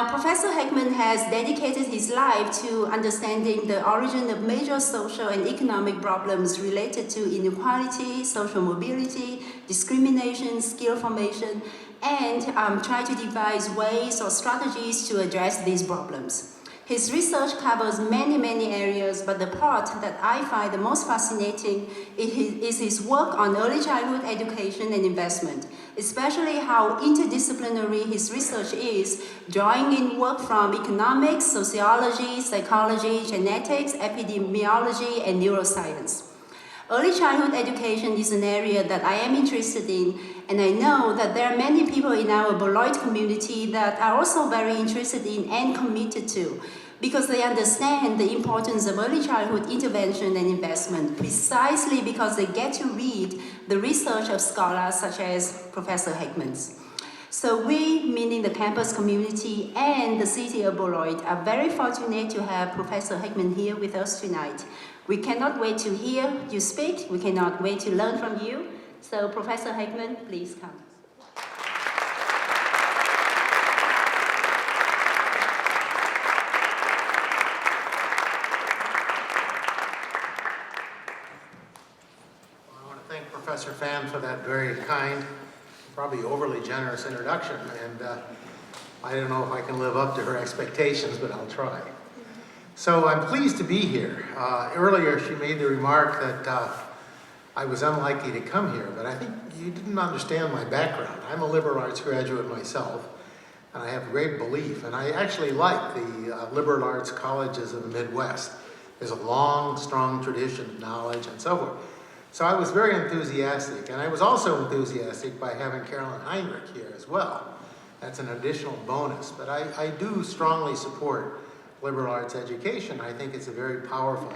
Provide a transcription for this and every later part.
Now, Professor Heckman has dedicated his life to understanding the origin of major social and economic problems related to inequality, social mobility, discrimination, skill formation, and try to devise ways or strategies to address these problems. His research covers many areas, but the part that I find the most fascinating is his work on early childhood education and investment, especially how interdisciplinary his research is, drawing in work from economics, sociology, psychology, genetics, epidemiology, and neuroscience. Early childhood education is an area that I am interested in, and I know that there are many people in our Beloit community that are also very interested in and committed to, because they understand the importance of early childhood intervention and investment, precisely because they get to read the research of scholars such as Professor Heckman's. So we, meaning the campus community and the city of Beloit, are very fortunate to have Professor Heckman here with us tonight. We cannot wait to hear you speak. We cannot wait to learn from you. So Professor Heckman, please come. Well, I want to thank Professor Fan for that very kind, probably overly generous introduction. And I don't know if I can live up to her expectations, but I'll try. So I'm pleased to be here. Earlier she made the remark that I was unlikely to come here, but I think you didn't understand my background. I'm a liberal arts graduate myself, and I have great belief, and I actually like the liberal arts colleges of the Midwest. There's a long, strong tradition of knowledge and so forth. So I was very enthusiastic, and I was also enthusiastic by having Carolyn Heinrich here as well. That's an additional bonus, but I do strongly support liberal arts education. I think it's a very powerful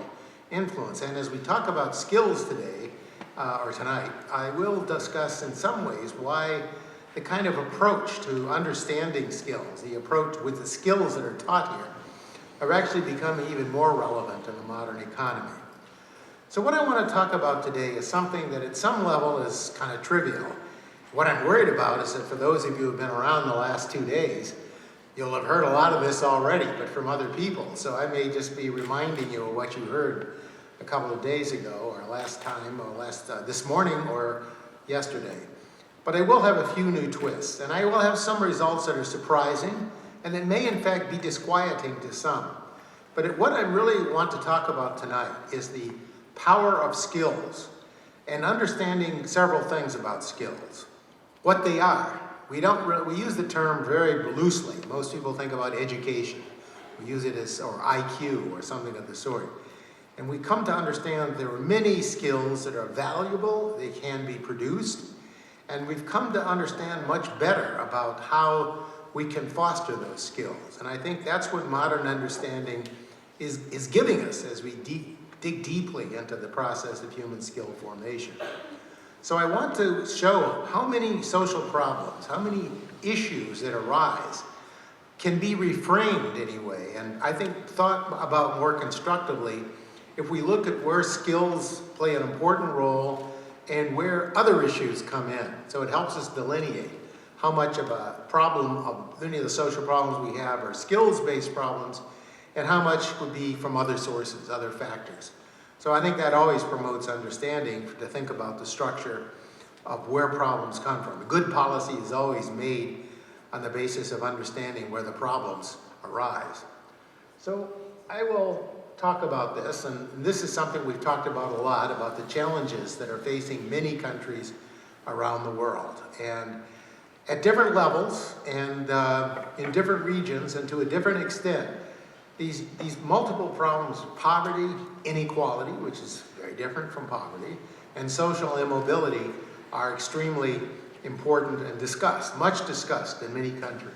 influence. And as we talk about skills today, or tonight, I will discuss in some ways why the kind of approach to understanding skills, the approach with the skills that are taught here, are actually becoming even more relevant in the modern economy. So what I want to talk about today is something that at some level is kind of trivial. What I'm worried about is that for those of you who have been around the last 2 days, you'll have heard a lot of this already, but from other people. So I may just be reminding you of what you heard a couple of days ago, or last time, or this morning, or yesterday. But I will have a few new twists, and I will have some results that are surprising, and that may in fact be disquieting to some. But what I really want to talk about tonight is the power of skills, and understanding several things about skills. What they are. We use the term very loosely. Most people think about education. We use it as, or IQ, or something of the sort. And we come to understand there are many skills that are valuable, they can be produced, and we've come to understand much better about how we can foster those skills. And I think that's what modern understanding is giving us as we dig deeply into the process of human skill formation. So I want to show how many social problems, how many issues that arise can be reframed anyway, and I think thought about more constructively if we look at where skills play an important role and where other issues come in. So it helps us delineate how much of a problem of any of the social problems we have are skills-based problems and how much would be from other sources, other factors. So I think that always promotes understanding to think about the structure of where problems come from. A good policy is always made on the basis of understanding where the problems arise. So I will talk about this, and this is something we've talked about a lot, about the challenges that are facing many countries around the world. And at different levels and in different regions and to a different extent, these multiple problems of poverty, inequality, which is very different from poverty, and social immobility are extremely important and discussed, much discussed in many countries.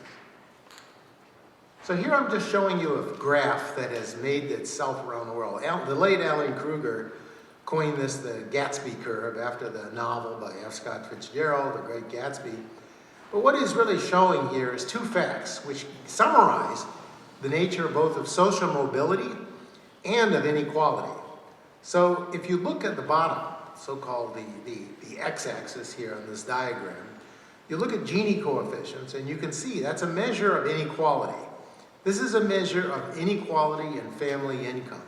So here I'm just showing you a graph that has made itself around the world. The late Alan Kruger coined this the Gatsby curve after the novel by F. Scott Fitzgerald, The Great Gatsby. But what he's really showing here is two facts which summarize the nature both of social mobility and of inequality. So if you look at the bottom, so-called the x-axis here on this diagram, you look at Gini coefficients and you can see that's a measure of inequality. This is a measure of inequality in family income.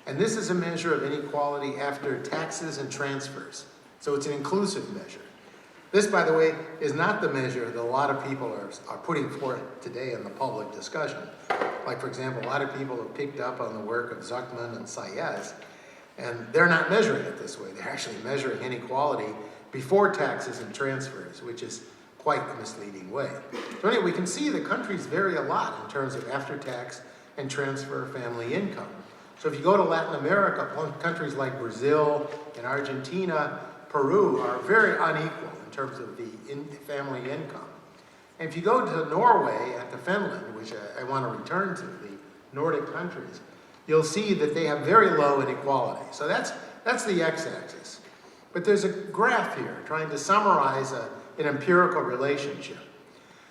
And this is a measure of inequality after taxes and transfers. So it's an inclusive measure. This, by the way, is not the measure that a lot of people are putting forth today in the public discussion. Like, for example, a lot of people have picked up on the work of Zuckman and Sayez, and they're not measuring it this way. They're actually measuring inequality before taxes and transfers, which is quite a misleading way. So anyway, we can see the countries vary a lot in terms of after-tax and transfer family income. So if you go to Latin America, countries like Brazil and Argentina, Peru are very unequal in terms of the family income. And if you go to Norway and to Finland, which I want to return to, the Nordic countries, you'll see that they have very low inequality. So that's the x-axis. But there's a graph here trying to summarize an empirical relationship.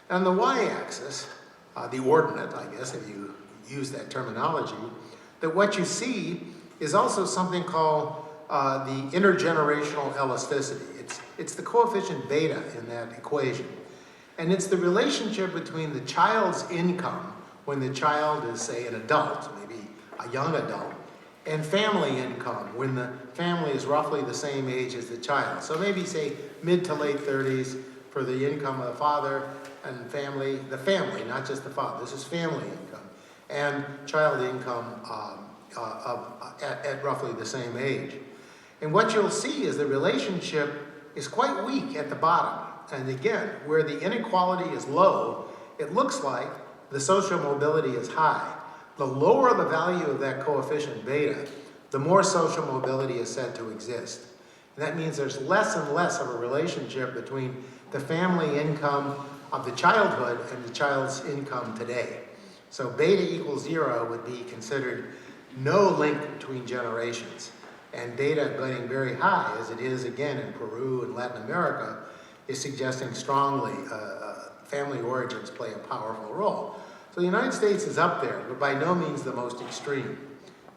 On the y-axis, the ordinate, I guess, if you use that terminology, that what you see is also something called the intergenerational elasticity. It's the coefficient beta in that equation. And it's the relationship between the child's income when the child is, say, an adult, maybe a young adult, and family income when the family is roughly the same age as the child. So maybe, say, mid to late 30s for the income of the father and family, not just the father. This is family income. And child income at roughly the same age. And what you'll see is the relationship is quite weak at the bottom. And again, where the inequality is low, it looks like the social mobility is high. The lower the value of that coefficient beta, the more social mobility is said to exist. And that means there's less and less of a relationship between the family income of the childhood and the child's income today. So beta equals 0 would be considered no link between generations. And beta getting very high, as it is again in Peru and Latin America, is suggesting strongly family origins play a powerful role. So the United States is up there, but by no means the most extreme.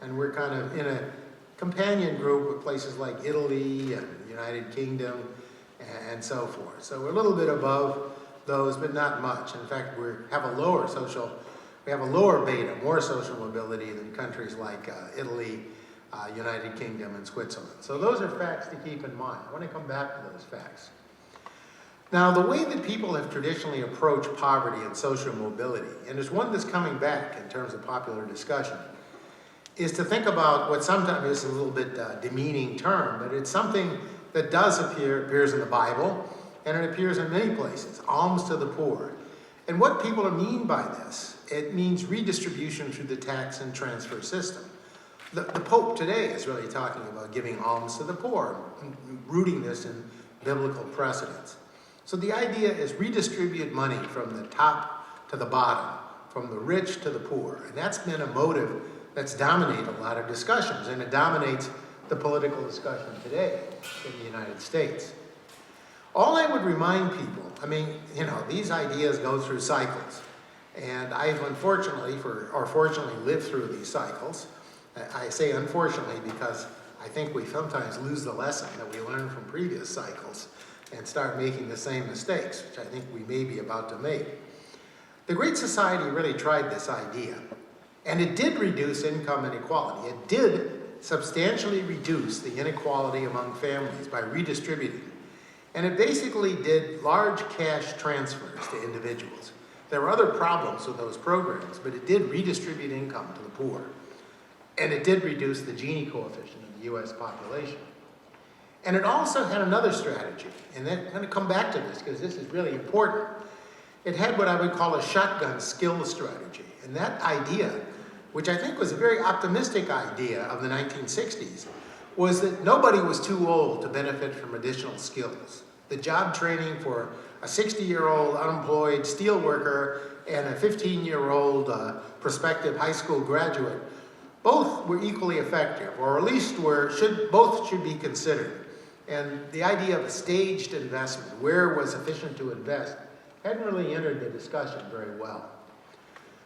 And we're kind of in a companion group with places like Italy and United Kingdom and so forth. So we're a little bit above those, but not much. In fact, we have a lower beta, more social mobility than countries like Italy, United Kingdom, and Switzerland. So those are facts to keep in mind. I want to come back to those facts. Now, the way that people have traditionally approached poverty and social mobility, and there's one that's coming back in terms of popular discussion, is to think about what sometimes is a little bit demeaning term, but it's something that appears in the Bible, and it appears in many places, alms to the poor. And what people mean by this, it means redistribution through the tax and transfer system. The Pope today is really talking about giving alms to the poor, rooting this in biblical precedents. So the idea is redistribute money from the top to the bottom, from the rich to the poor. And that's been a motive that's dominated a lot of discussions, and it dominates the political discussion today in the United States. All I would remind people, these ideas go through cycles. And I've unfortunately, or fortunately, lived through these cycles. I say unfortunately because I think we sometimes lose the lesson that we learned from previous cycles and start making the same mistakes, which I think we may be about to make. The Great Society really tried this idea, and it did reduce income inequality. It did substantially reduce the inequality among families by redistributing. And it basically did large cash transfers to individuals. There were other problems with those programs, but it did redistribute income to the poor. And it did reduce the Gini coefficient of the US population. And it also had another strategy, and then I'm going to come back to this because this is really important. It had what I would call a shotgun skill strategy. And that idea, which I think was a very optimistic idea of the 1960s, was that nobody was too old to benefit from additional skills. The job training for a 60-year-old unemployed steel worker and a 15-year-old prospective high school graduate, both were equally effective, or at least both should be considered. And the idea of a staged investment, where it was efficient to invest, hadn't really entered the discussion very well.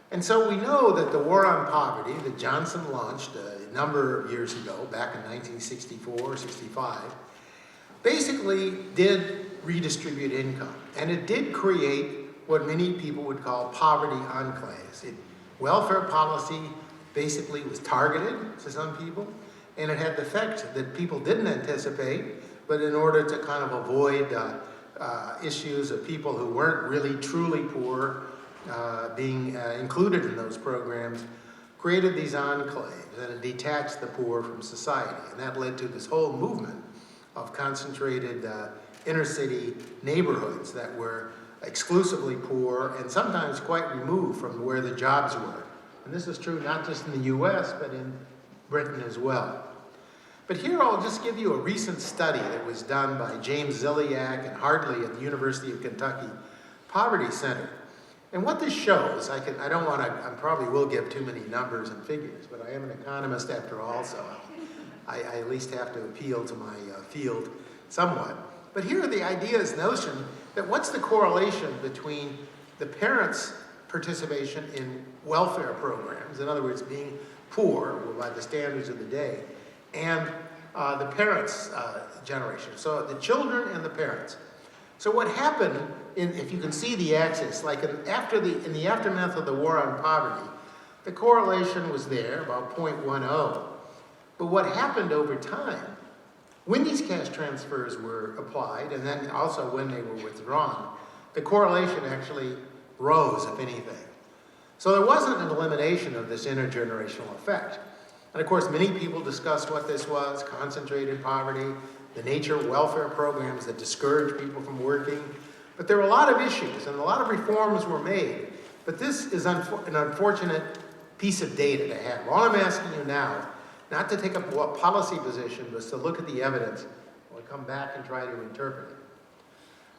And so we know that the war on poverty that Johnson launched a number of years ago, back in 1964, 65, basically did redistribute income. And it did create what many people would call poverty enclaves. It Welfare policy basically was targeted to some people, and it had the effect that people didn't anticipate, but in order to kind of avoid issues of people who weren't really truly poor being included in those programs, created these enclaves, and it detached the poor from society. And that led to this whole movement of concentrated inner city neighborhoods that were exclusively poor and sometimes quite removed from where the jobs were. And this is true not just in the US, but in Britain as well. But here I'll just give you a recent study that was done by James Ziliak and Hartley at the University of Kentucky Poverty Center. And what this shows, I probably will give too many numbers and figures, but I am an economist after all, so I at least have to appeal to my field somewhat. But here are the ideas, notion that what's the correlation between the parents' participation in welfare programs, in other words, being poor by the standards of the day, and the parents' generation. So the children and the parents. So what happened, if you can see the axis, like in the aftermath of the war on poverty, the correlation was there, about 0.10. But what happened over time, when these cash transfers were applied, and then also when they were withdrawn, the correlation actually rose, if anything. So there wasn't an elimination of this intergenerational effect. And of course, many people discussed what this was, concentrated poverty, the nature of welfare programs that discourage people from working. But there were a lot of issues, and a lot of reforms were made. But this is an unfortunate piece of data to have. All I'm asking you now, not to take up a policy position, but to look at the evidence. We'll come back and try to interpret it.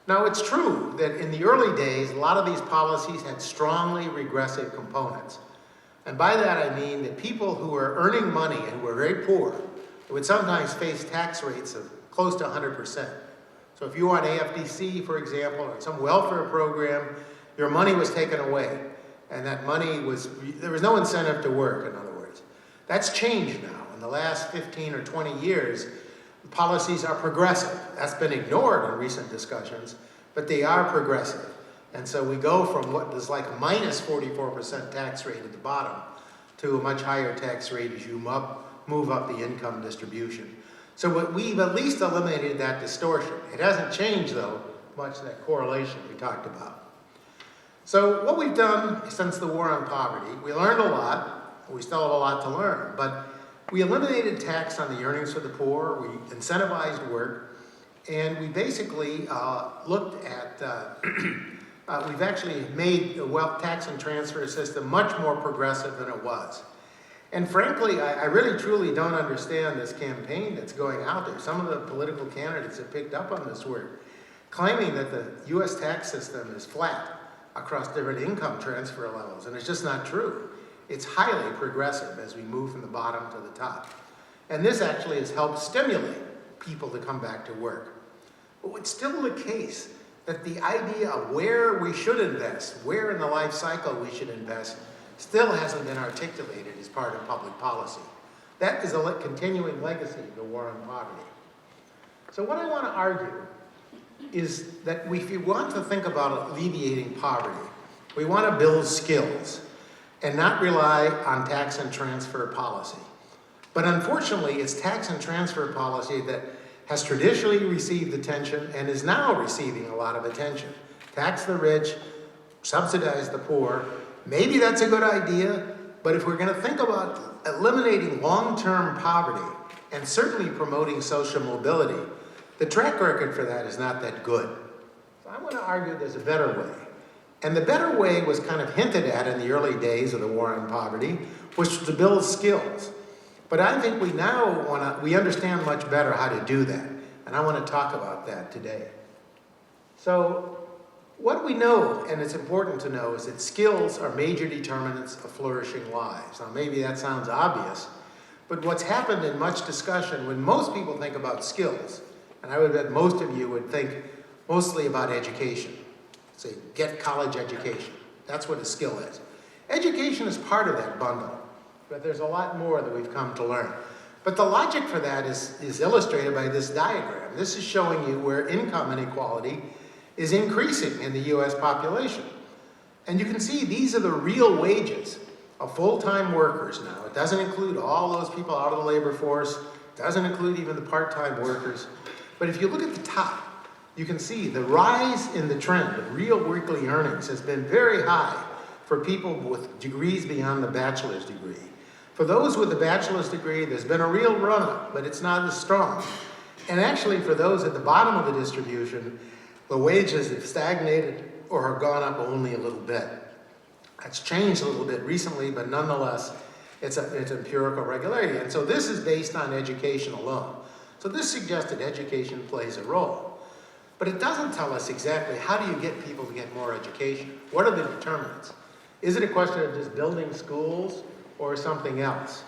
Now, it's true that in the early days, a lot of these policies had strongly regressive components. And by that I mean that people who were earning money and were very poor would sometimes face tax rates of close to 100%. So if you were on AFDC, for example, or some welfare program, your money was taken away. And that money there was no incentive to work, in other words. That's changed now. In the last 15 or 20 years, policies are progressive. That's been ignored in recent discussions, but they are progressive. And so we go from what is like a minus 44% tax rate at the bottom to a much higher tax rate as you move up the income distribution. So we've at least eliminated that distortion. It hasn't changed, though, much that correlation we talked about. So what we've done since the war on poverty, we learned a lot. We still have a lot to learn, but we eliminated tax on the earnings for the poor. We incentivized work, and we basically looked at we've actually made the wealth tax and transfer system much more progressive than it was. And frankly, I really truly don't understand this campaign that's going out there. Some of the political candidates have picked up on this work, claiming that the US tax system is flat across different income transfer levels, and it's just not true. It's highly progressive as we move from the bottom to the top. And this actually has helped stimulate people to come back to work. But it's still the case that the idea of where we should invest, where in the life cycle we should invest, still hasn't been articulated as part of public policy. That is a continuing legacy of the war on poverty. So what I want to argue is that if you want to think about alleviating poverty, we want to build skills and not rely on tax and transfer policy. But unfortunately, it's tax and transfer policy that has traditionally received attention and is now receiving a lot of attention. Tax the rich, subsidize the poor. Maybe that's a good idea, but if we're going to think about eliminating long-term poverty and certainly promoting social mobility, the track record for that is not that good. So I want to argue there's a better way. And the better way was kind of hinted at in the early days of the war on poverty, which was to build skills. But I think we understand much better how to do that. And I want to talk about that today. So what we know, and it's important to know, is that skills are major determinants of flourishing lives. Now maybe that sounds obvious, but what's happened in much discussion when most people think about skills, and I would bet most of you would think mostly about education. Say, get college education. That's what a skill is. Education is part of that bundle. But there's a lot more that we've come to learn. But the logic for that is illustrated by this diagram. This is showing you where income inequality is increasing in the US population. And you can see these are the real wages. of full-time workers now. It doesn't include all those people out of the labor force, doesn't include even the part-time workers. But if you look at the top, you can see the rise in the trend of real weekly earnings has been very high for people with degrees beyond the bachelor's degree. For those with a bachelor's degree, there's been a real run-up, but it's not as strong. And actually, for those at the bottom of the distribution, the wages have stagnated or have gone up only a little bit. That's changed a little bit recently, but nonetheless, it's empirical regularity. And so this is based on education alone. So this suggests that education plays a role. But it doesn't tell us exactly how do you get people to get more education? What are the determinants? Is it a question of just building schools or something else?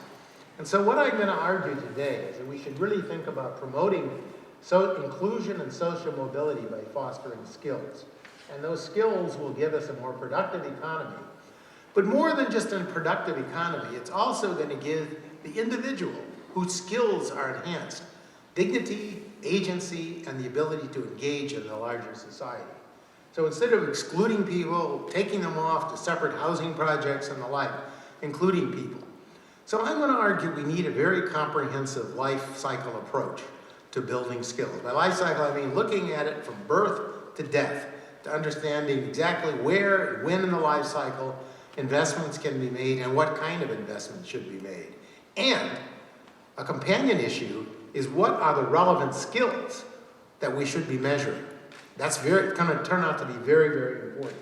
And so what I'm going to argue today is that we should really think about promoting inclusion and social mobility by fostering skills. And those skills will give us a more productive economy. But more than just a productive economy, it's also going to give the individual whose skills are enhanced dignity, agency, and the ability to engage in the larger society. So instead of excluding people, taking them off to separate housing projects and the like, including people. So I'm going to argue we need a very comprehensive life cycle approach to building skills. By life cycle, I mean looking at it from birth to death, to understanding exactly where and when in the life cycle investments can be made and what kind of investments should be made. And a companion issue is what are the relevant skills that we should be measuring. That's going to turn out to be very, very important.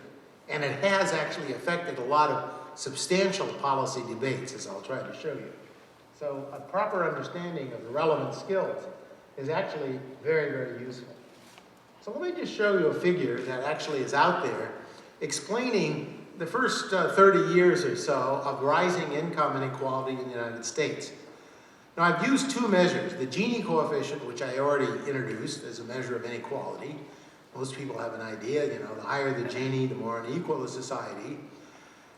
And it has actually affected a lot of substantial policy debates, as I'll try to show you. So a proper understanding of the relevant skills is actually very, very useful. So let me just show you a figure that actually is out there explaining the first 30 years or so of rising income inequality in the United States. Now I've used two measures, the Gini coefficient, which I already introduced as a measure of inequality. Most people have an idea, the higher the Gini, the more unequal the society.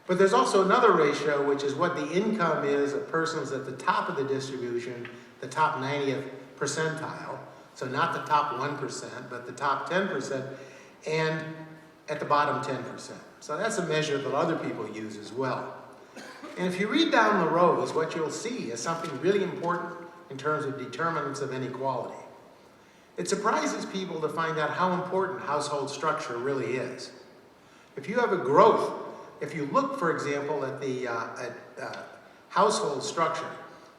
But there's also another ratio, which is what the income is of persons at the top of the distribution, the top 90th percentile. So not the top 1%, but the top 10%, and at the bottom 10%. So that's a measure that other people use as well. And if you read down the rows, what you'll see is something really important in terms of determinants of inequality. It surprises people to find out how important household structure really is. If you have a growth, if you look, for example, at the household structure,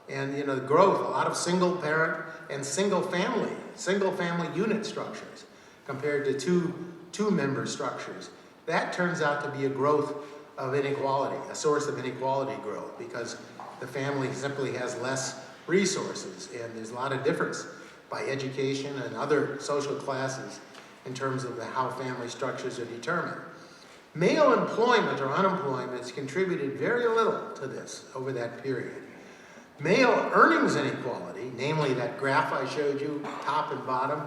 and the growth, a lot of single parent and single family unit structures compared to two-member structures, that turns out to be a growth of inequality, a source of inequality growth, because the family simply has less resources, and there's a lot of difference by education and other social classes in terms of how family structures are determined. Male employment or unemployment has contributed very little to this over that period. Male earnings inequality, namely that graph I showed you, top and bottom,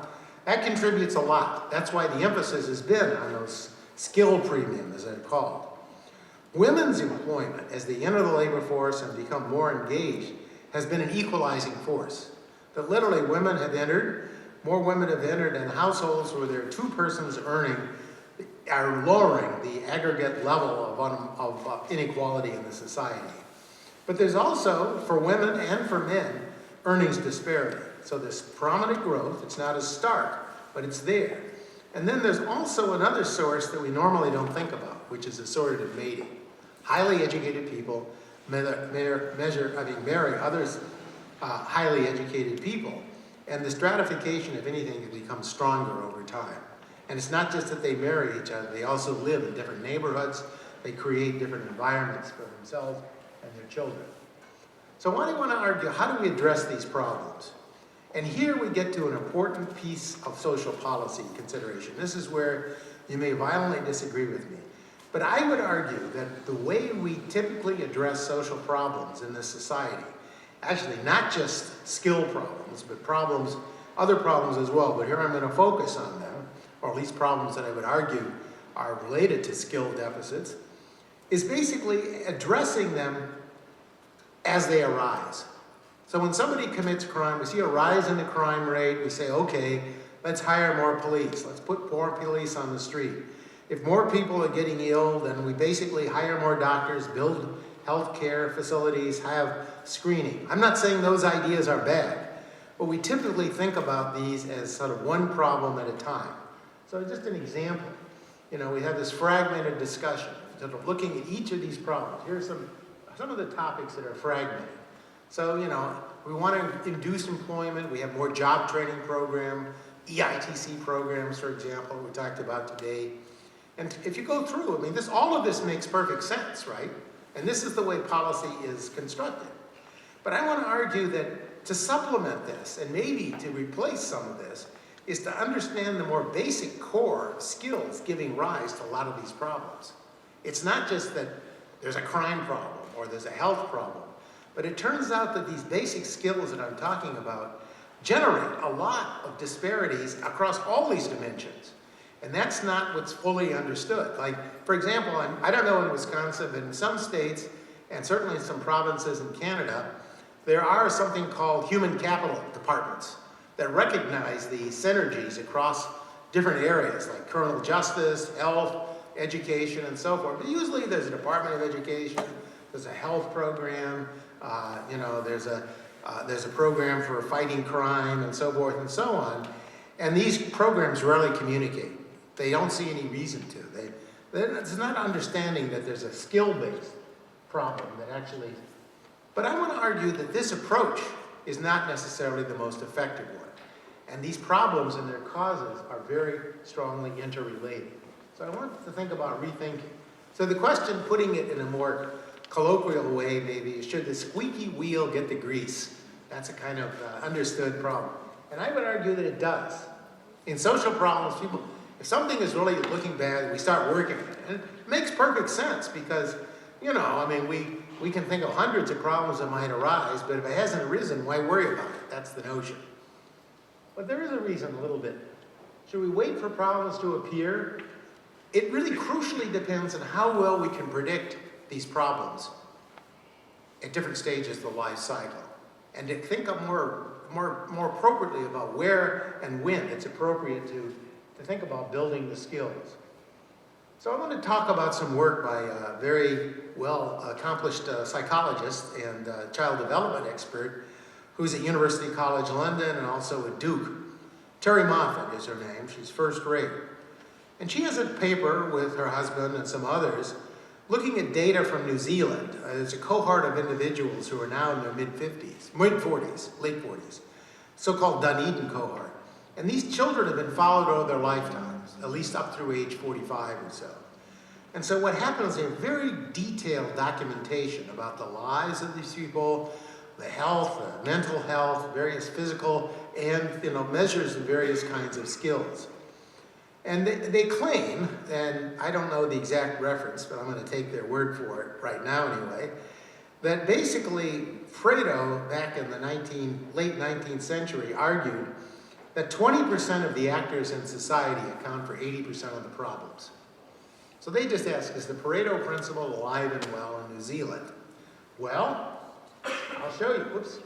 that contributes a lot. That's why the emphasis has been on those skill premium, as they're called. Women's employment, as they enter the labor force and become more engaged, has been an equalizing force. That literally more women have entered, and households where there are two persons earning are lowering the aggregate level of inequality in the society. But there's also, for women and for men, earnings disparity. So this prominent growth, it's not as stark, but it's there. And then there's also another source that we normally don't think about, which is assortative mating. Highly educated people marry others highly educated people. And the stratification, if anything, has become stronger over time. And it's not just that they marry each other, they also live in different neighborhoods, they create different environments for themselves and their children. So I want to argue, how do we address these problems? And here we get to an important piece of social policy consideration. This is where you may violently disagree with me. But I would argue that the way we typically address social problems in this society, actually not just skill problems, but other problems as well, but here I'm going to focus on them, or at least problems that I would argue are related to skill deficits, is basically addressing them as they arise. So when somebody commits crime, we see a rise in the crime rate, we say, okay, let's hire more police, let's put more police on the street. If more people are getting ill, then we basically hire more doctors, build healthcare facilities have screening. I'm not saying those ideas are bad, but we typically think about these as sort of one problem at a time. So just an example, we have this fragmented discussion, sort of looking at each of these problems. Here's some of the topics that are fragmented. So, we want to induce employment. We have more job training program, EITC programs, for example, we talked about today. And if you go through, all of this makes perfect sense, right? And this is the way policy is constructed. But I want to argue that to supplement this, and maybe to replace some of this, is to understand the more basic core skills giving rise to a lot of these problems. It's not just that there's a crime problem or there's a health problem, but it turns out that these basic skills that I'm talking about generate a lot of disparities across all these dimensions. And that's not what's fully understood. Like, for example, I don't know in Wisconsin, but in some states, and certainly in some provinces in Canada, there are something called human capital departments that recognize the synergies across different areas, like criminal justice, health, education, and so forth. But usually there's a Department of Education, there's a health program, there's a program for fighting crime, and so forth and so on. And these programs rarely communicate. They don't see any reason to. It's not understanding that there's a skill-based problem that actually... But I want to argue that this approach is not necessarily the most effective one. And these problems and their causes are very strongly interrelated. So I want to think about rethinking. So the question, putting it in a more colloquial way maybe, is should the squeaky wheel get the grease? That's a kind of understood problem. And I would argue that it does. In social problems, if something is really looking bad, we start working on it. And it makes perfect sense because, we can think of hundreds of problems that might arise, but if it hasn't arisen, why worry about it? That's the notion. But there is a reason a little bit. Should we wait for problems to appear? It really crucially depends on how well we can predict these problems at different stages of the life cycle. And to think of more appropriately about where and when it's appropriate to think about building the skills. So I want to talk about some work by a very well-accomplished psychologist and child development expert who's at University College London and also at Duke. Terry Moffat is her name. She's first rate. And she has a paper with her husband and some others looking at data from New Zealand. There's a cohort of individuals who are now in their mid-40s, late 40s, so-called Dunedin cohort. And these children have been followed over their lifetimes, at least up through age 45 or so. And so what happens is very detailed documentation about the lives of these people, the health, the mental health, various physical, and measures of various kinds of skills. And they claim, and I don't know the exact reference, but I'm going to take their word for it right now anyway, that basically Fredo, back in the late 19th century, argued that 20% of the actors in society account for 80% of the problems. So they just ask, is the Pareto principle alive and well in New Zealand? Well, I'll show you. Whoops.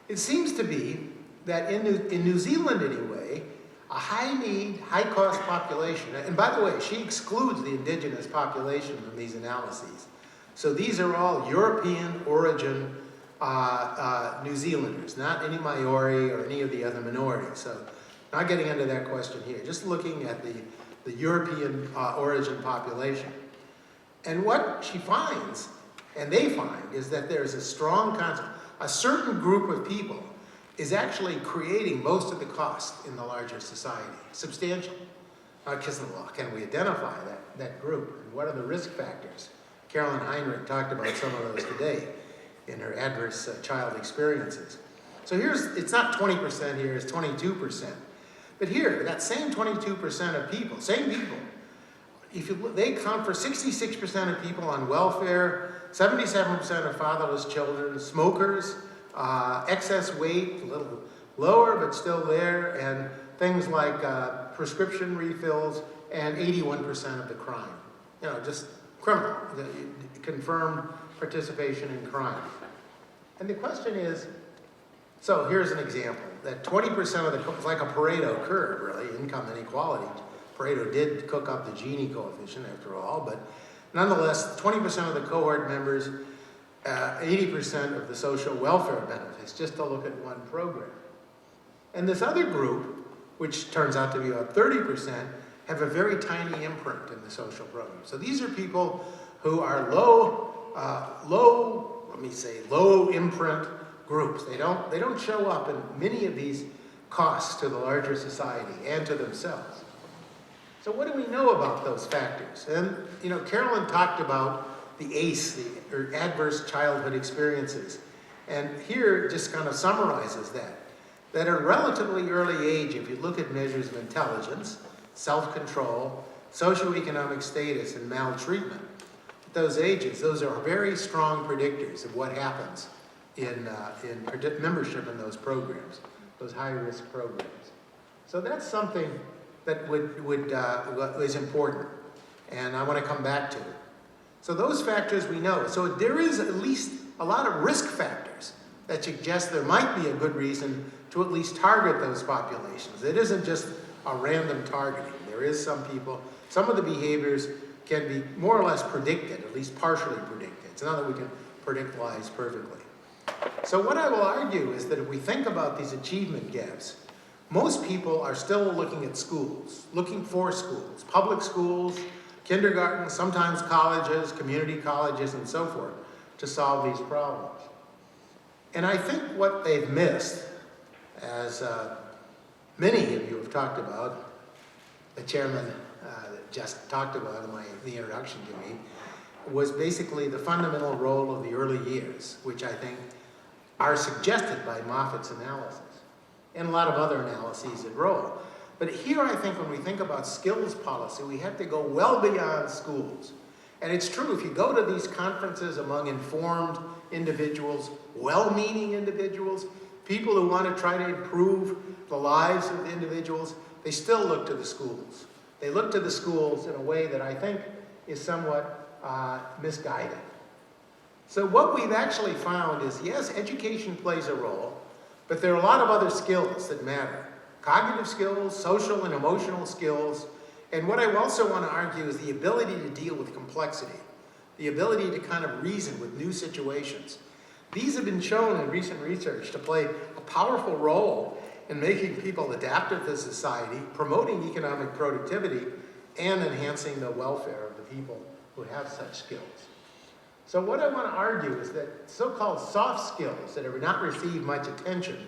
It seems to be that in New Zealand anyway, a high-need, high-cost population, and by the way, she excludes the indigenous population from these analyses. So these are all European origin New Zealanders, not any Maori or any of the other minorities. So not getting into that question here, just looking at the European origin population. And what she finds, and they find, is that there's a strong concept. A certain group of people is actually creating most of the cost in the larger society, substantial. Because can we identify that group? And what are the risk factors? Carolyn Heinrich talked about some of those today in her adverse child experiences. So it's not 20% here, it's 22%. But here, that same 22% of people, they account for 66% of people on welfare, 77% of fatherless children, smokers, excess weight, a little lower but still there, and things like prescription refills, and 81% of the crime. Just criminal, confirmed participation in crime. And the question is, so here's an example, that 20% of it's like a Pareto curve, really, income inequality. Pareto did cook up the Gini coefficient after all, but Nonetheless, 20% of the cohort members, 80% of the social welfare benefits, just to look at one program. And this other group, which turns out to be about 30%, have a very tiny imprint in the social program. So these are people who are low imprint groups. They don't show up in many of these costs to the larger society and to themselves. So what do we know about those factors? And Carolyn talked about the ACE, or adverse childhood experiences. And here it just kind of summarizes that at a relatively early age, if you look at measures of intelligence, self-control, socioeconomic status, and maltreatment, at those ages, those are very strong predictors of what happens in membership in those programs, those high-risk programs. So that's something that is important, and I want to come back to it. So those factors we know. So there is at least a lot of risk factors that suggest there might be a good reason to at least target those populations. It isn't just a random targeting. There is some of the behaviors can be more or less predicted, at least partially predicted. It's not that we can predict lives perfectly. So what I will argue is that if we think about these achievement gaps, most people are still looking at schools, looking for schools, public schools, kindergarten, sometimes colleges, community colleges, and so forth, to solve these problems. And I think what they've missed, as many of you have talked about, the chairman just talked about in the introduction to me, was basically the fundamental role of the early years, which I think are suggested by Moffat's analysis, and a lot of other analyses that role. But here I think when we think about skills policy, we have to go well beyond schools. And it's true, if you go to these conferences among informed individuals, well-meaning individuals, people who want to try to improve the lives of the individuals, they still look to the schools. They look to the schools in a way that I think is somewhat misguided. So what we've actually found is, yes, education plays a role, but there are a lot of other skills that matter. Cognitive skills, social and emotional skills, and what I also want to argue is the ability to deal with complexity, the ability to kind of reason with new situations. These have been shown in recent research to play a powerful role in making people adaptive to society, promoting economic productivity, and enhancing the welfare of the people who have such skills. So what I want to argue is that so-called soft skills that have not received much attention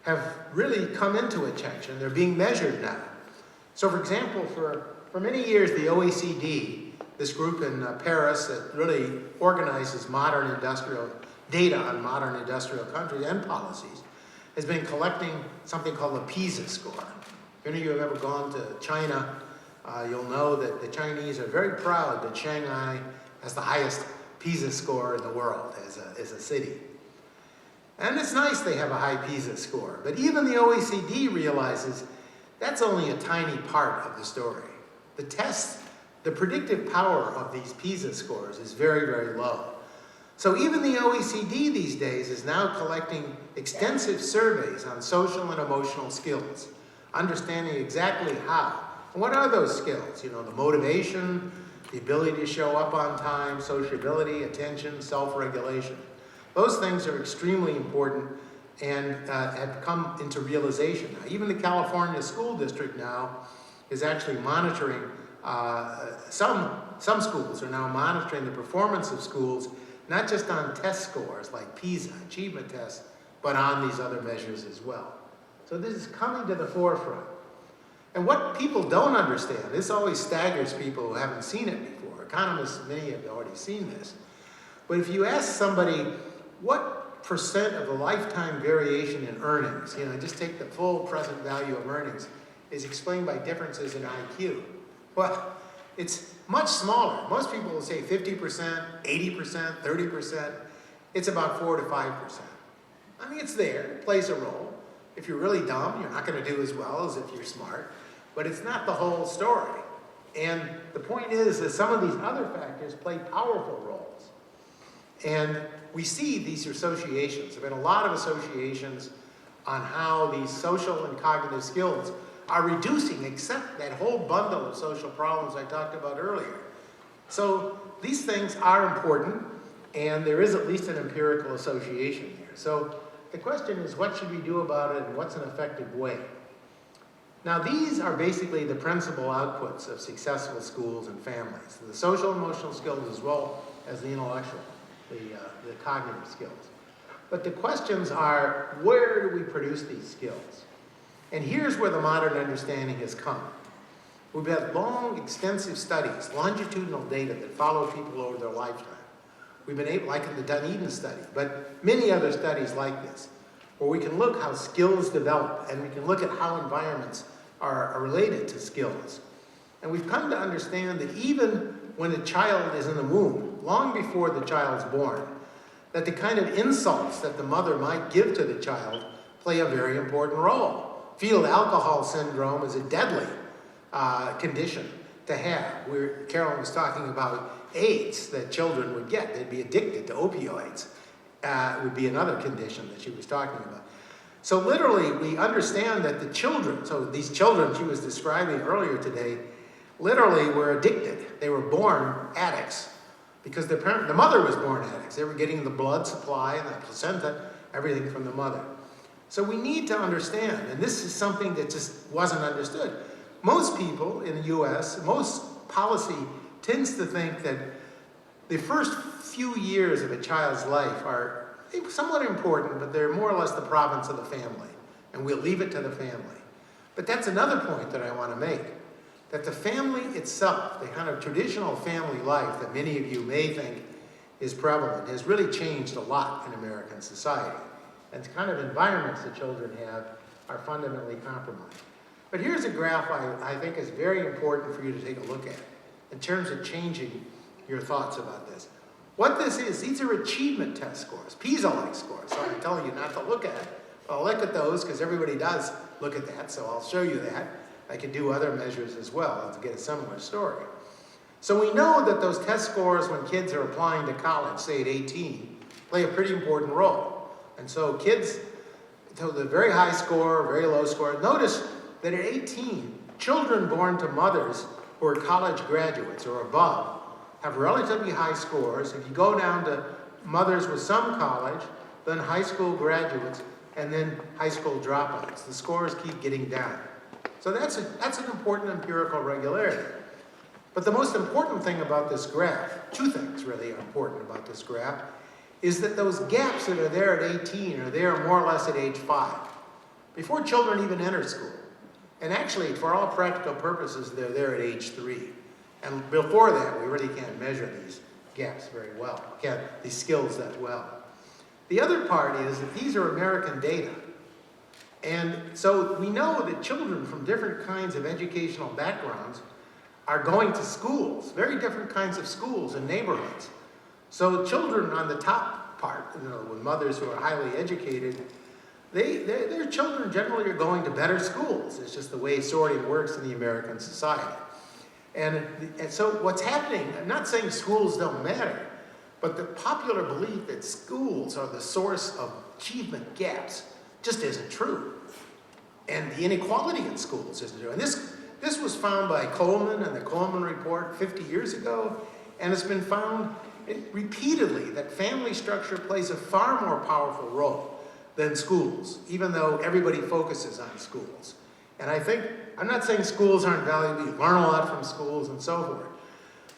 have really come into attention. They're being measured now. So for example, for many years, the OECD, this group in Paris that really organizes modern industrial data on modern industrial countries and policies, has been collecting something called the PISA score. If any of you have ever gone to China, you'll know that the Chinese are very proud that Shanghai has the highest PISA score in the world as a city. And it's nice they have a high PISA score, but even the OECD realizes that's only a tiny part of the story. The tests, the predictive power of these PISA scores is very, very low. So even the OECD these days is now collecting extensive surveys on social and emotional skills, understanding exactly how. And what are those skills? The motivation, the ability to show up on time, sociability, attention, self-regulation. Those things are extremely important and have come into realization now. Even the California School District now is actually monitoring, some schools are now monitoring the performance of schools, not just on test scores like PISA, achievement tests, but on these other measures as well. So this is coming to the forefront. And what people don't understand, this always staggers people who haven't seen it before. Economists, many have already seen this. But if you ask somebody, what percent of the lifetime variation in earnings, just take the full present value of earnings, is explained by differences in IQ? Well, it's much smaller. Most people will say 50%, 80%, 30%. It's about 4 to 5%. I mean, it's there, it plays a role. If you're really dumb, you're not going to do as well as if you're smart, but it's not the whole story. And the point is that some of these other factors play powerful roles. And we see these associations. There have been a lot of associations on how these social and cognitive skills are reducing, except that whole bundle of social problems I talked about earlier. So these things are important, and there is at least an empirical association here. So the question is, what should we do about it, and what's an effective way? Now, these are basically the principal outputs of successful schools and families, the social emotional skills as well as the intellectual, the cognitive skills. But the questions are, where do we produce these skills? And here's where the modern understanding has come. We've had long, extensive studies, longitudinal data that follow people over their lifetime. We've been able, like in the Dunedin study, but many other studies like this, where we can look how skills develop, and we can look at how environments are related to skills. And we've come to understand that even when a child is in the womb, long before the child's born, that the kind of insults that the mother might give to the child play a very important role. Fetal alcohol syndrome is a deadly condition to have. Carolyn was talking about AIDS that children would get. They'd be addicted to opioids. It would be another condition that she was talking about. So literally, we understand that the children, so these children she was describing earlier today, literally were addicted. They were born addicts because the mother was born addicts. They were getting the blood supply and the placenta, everything from the mother. So we need to understand, and this is something that just wasn't understood. Most people in the US, most policy tends to think that the first few years of a child's life are somewhat important, but they're more or less the province of the family, and we'll leave it to the family. But that's another point that I want to make, that the family itself, the kind of traditional family life that many of you may think is prevalent, has really changed a lot in American society. And the kind of environments that children have are fundamentally compromised. But here's a graph I think is very important for you to take a look at in terms of changing your thoughts about this. What this is, these are achievement test scores, PISA-like scores. So I'm telling you not to look at it. I'll look at those because everybody does look at that, so I'll show you that. I can do other measures as well to get a similar story. So we know that those test scores when kids are applying to college, say at 18, play a pretty important role. And so kids, so the very high score, very low score, notice that at 18, children born to mothers who are college graduates or above have relatively high scores. If you go down to mothers with some college, then high school graduates, and then high school dropouts, the scores keep getting down. So that's an important empirical regularity. But the most important thing about this graph, two things really are important about this graph, is that those gaps that are there at 18 are there more or less at age 5, before children even enter school. And actually, for all practical purposes, they're there at age 3. And before that, we really can't measure these gaps very well, these skills that well. The other part is that these are American data. And so we know that children from different kinds of educational backgrounds are going to schools, very different kinds of schools and neighborhoods. So children on the top part, with mothers who are highly educated, their children generally are going to better schools. It's just the way sorting works in the American society. And so what's happening, I'm not saying schools don't matter, but the popular belief that schools are the source of achievement gaps just isn't true. And the inequality in schools isn't true. And this was found by Coleman and the Coleman Report 50 years ago, and it's been found repeatedly that family structure plays a far more powerful role than schools, even though everybody focuses on schools. And I think, I'm not saying schools aren't valuable, you learn a lot from schools and so forth,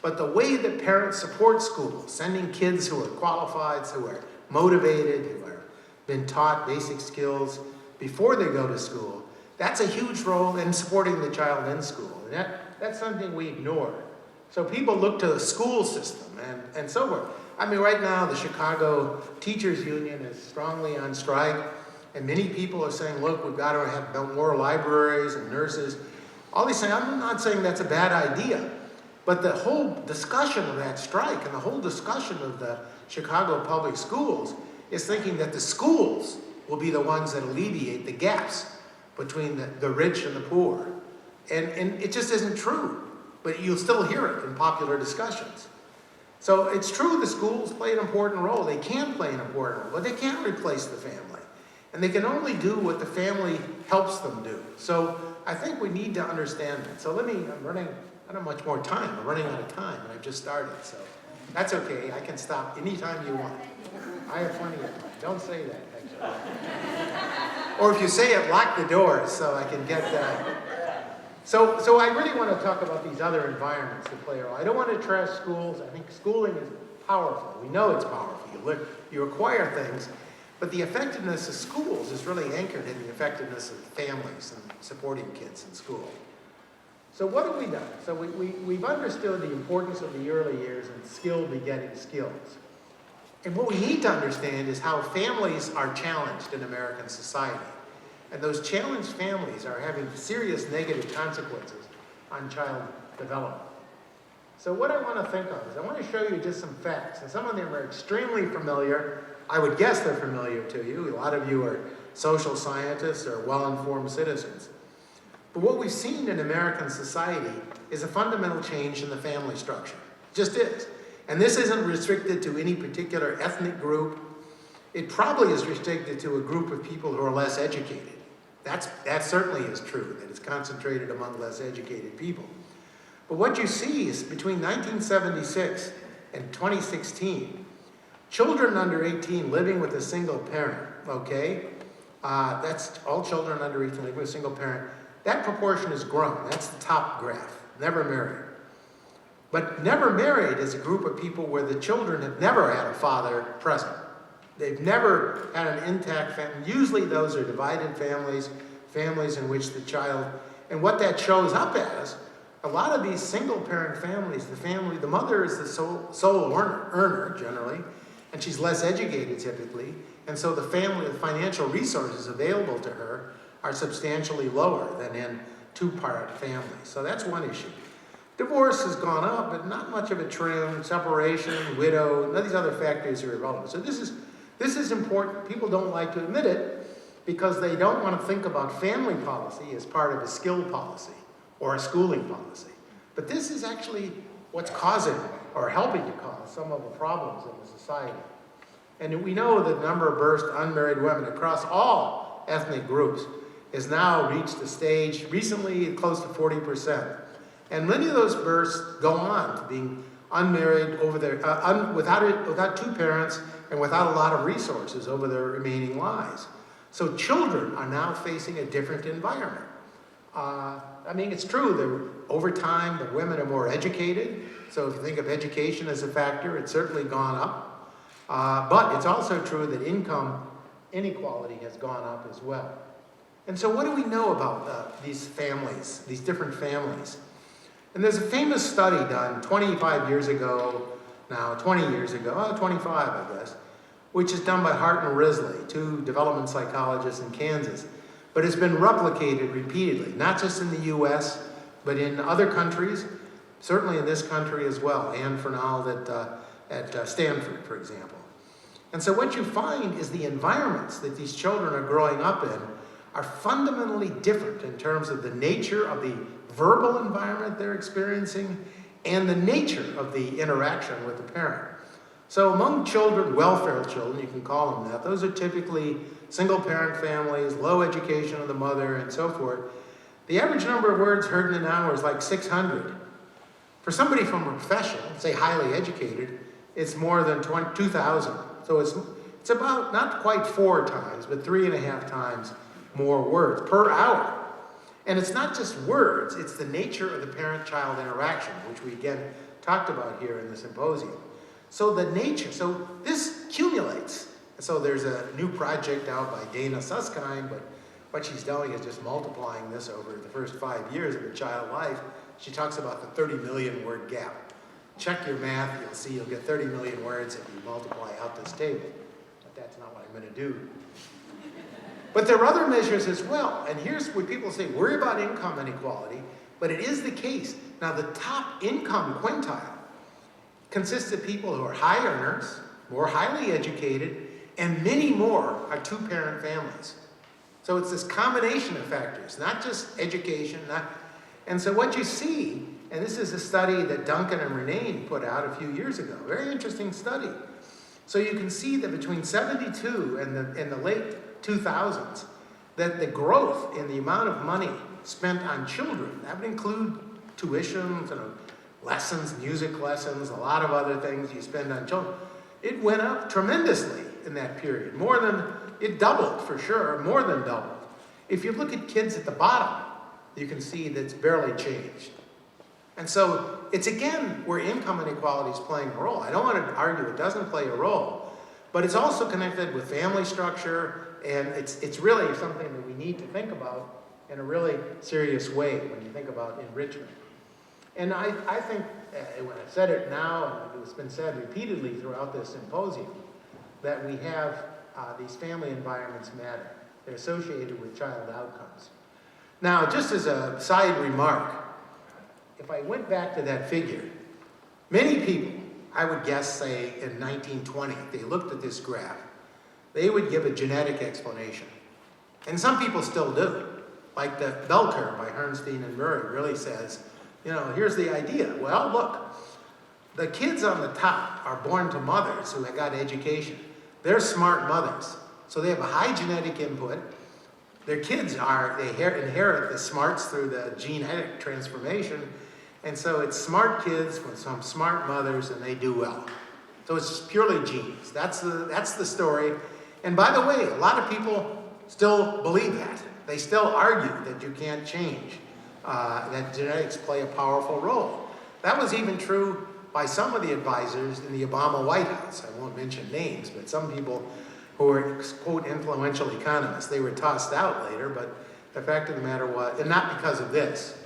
but the way that parents support schools, sending kids who are qualified, who are motivated, who have been taught basic skills before they go to school, that's a huge role in supporting the child in school. And that's something we ignore. So people look to the school system and so forth. I mean, right now, the Chicago Teachers Union is strongly on strike, and many people are saying, look, we've got to have more libraries and nurses. All these things, I'm not saying that's a bad idea, but the whole discussion of that strike and the whole discussion of the Chicago public schools is thinking that the schools will be the ones that alleviate the gaps between the rich and the poor. And it just isn't true, but you'll still hear it in popular discussions. So it's true the schools play an important role. They can play an important role, but they can't replace the family. And they can only do what the family helps them do. So I think we need to understand that. So I'm running I don't have much more time. I'm running out of time, and I've just started, so that's okay. I can stop anytime you want. I have plenty of time. Don't say that, actually. Or if you say it, lock the doors so I can get So I really want to talk about these other environments that play a role. I don't want to trash schools. I think schooling is powerful. We know it's powerful. You acquire things, but the effectiveness of schools is really anchored in the effectiveness of families and supporting kids in school. So what have we done? So we've understood the importance of the early years and skill begetting skills. And what we need to understand is how families are challenged in American society. And those challenged families are having serious negative consequences on child development. So what I want to think of is I want to show you just some facts. And some of them are extremely familiar. I would guess they're familiar to you. A lot of you are social scientists or well-informed citizens. But what we've seen in American society is a fundamental change in the family structure. It just is. And this isn't restricted to any particular ethnic group. It probably is restricted to a group of people who are less educated. That certainly is true, that it's concentrated among less educated people. But what you see is between 1976 and 2016, children under 18 living with a single parent, okay? That's all children under 18 living with a single parent. That proportion has grown. That's the top graph. Never married. But never married is a group of people where the children have never had a father present. They've never had an intact family. Usually those are divided families, families in which the child, and what that shows up as, a lot of these single parent families, the mother is the sole earner generally, and she's less educated typically, and so the financial resources available to her are substantially lower than in two-parent families. So that's one issue. Divorce has gone up, but not much of a trend. Separation, widow, none of these other factors are irrelevant. So this is important. People don't like to admit it because they don't want to think about family policy as part of a skill policy or a schooling policy. But this is actually what's causing or helping to cause some of the problems in the society. And we know that the number of births to unmarried women across all ethnic groups has now reached a stage recently close to 40%. And many of those births go on to being unmarried over their, without two parents and without a lot of resources over their remaining lives. So children are now facing a different environment. I mean, it's true that over time the women are more educated. So if you think of education as a factor, it's certainly gone up. But it's also true that income inequality has gone up as well. And so what do we know about these families, these different families? And there's a famous study done 25 years ago, now 20 years ago, 25 I guess, which is done by Hart and Risley, two development psychologists in Kansas. But it's been replicated repeatedly, not just in the US, but in other countries, certainly in this country as well, Anne Fernald at Stanford, for example. And so what you find is the environments that these children are growing up in are fundamentally different in terms of the nature of the verbal environment they're experiencing and the nature of the interaction with the parent. So among children, welfare children, you can call them that, those are typically single parent families, low education of the mother, and so forth. The average number of words heard in an hour is like 600. For somebody from a profession, say highly educated, it's more than 2,000. So it's about not quite 4 times, but 3.5 times more words per hour. And it's not just words, it's the nature of the parent-child interaction, which we again talked about here in the symposium. So the nature, so this accumulates. So there's a new project out by Dana Susskind, but what she's doing is just multiplying this over the first 5 years of a child life. She talks about the 30 million word gap. Check your math, you'll see you'll get 30 million words if you multiply out this table. But that's not what I'm going to do. But there are other measures as well. And here's what people say, worry about income inequality, but it is the case. Now the top income quintile consists of people who are high earners, more highly educated, and many more are two-parent families. So it's this combination of factors, not just education. And so what you see, and this is a study that Duncan and Renane put out a few years ago, very interesting study. So you can see that between 72 and the late 2000s, that the growth in the amount of money spent on children, that would include tuition, lessons, music lessons, a lot of other things you spend on children. It went up tremendously in that period. It doubled for sure, more than doubled. If you look at kids at the bottom, you can see that it's barely changed. And so it's again where income inequality is playing a role. I don't want to argue it doesn't play a role, but it's also connected with family structure, and it's really something that we need to think about in a really serious way when you think about enrichment. And I think, when I said it now, and it's been said repeatedly throughout this symposium, that we have these family environments matter. They're associated with child outcomes. Now, just as a side remark, if I went back to that figure, many people, I would guess, say in 1920, if they looked at this graph, they would give a genetic explanation. And some people still do. Like the bell curve by Herrnstein and Murray really says, here's the idea. Well, look, the kids on the top are born to mothers who have got education. They're smart mothers. So they have a high genetic input. Their kids they inherit the smarts through the genetic transformation. And so it's smart kids with some smart mothers, and they do well. So it's purely genes. That's the story. And by the way, a lot of people still believe that. They still argue that you can't change, that genetics play a powerful role. That was even true by some of the advisors in the Obama White House. I won't mention names, but some people who were, quote, influential economists. They were tossed out later, but the fact of the matter was, and not because of this,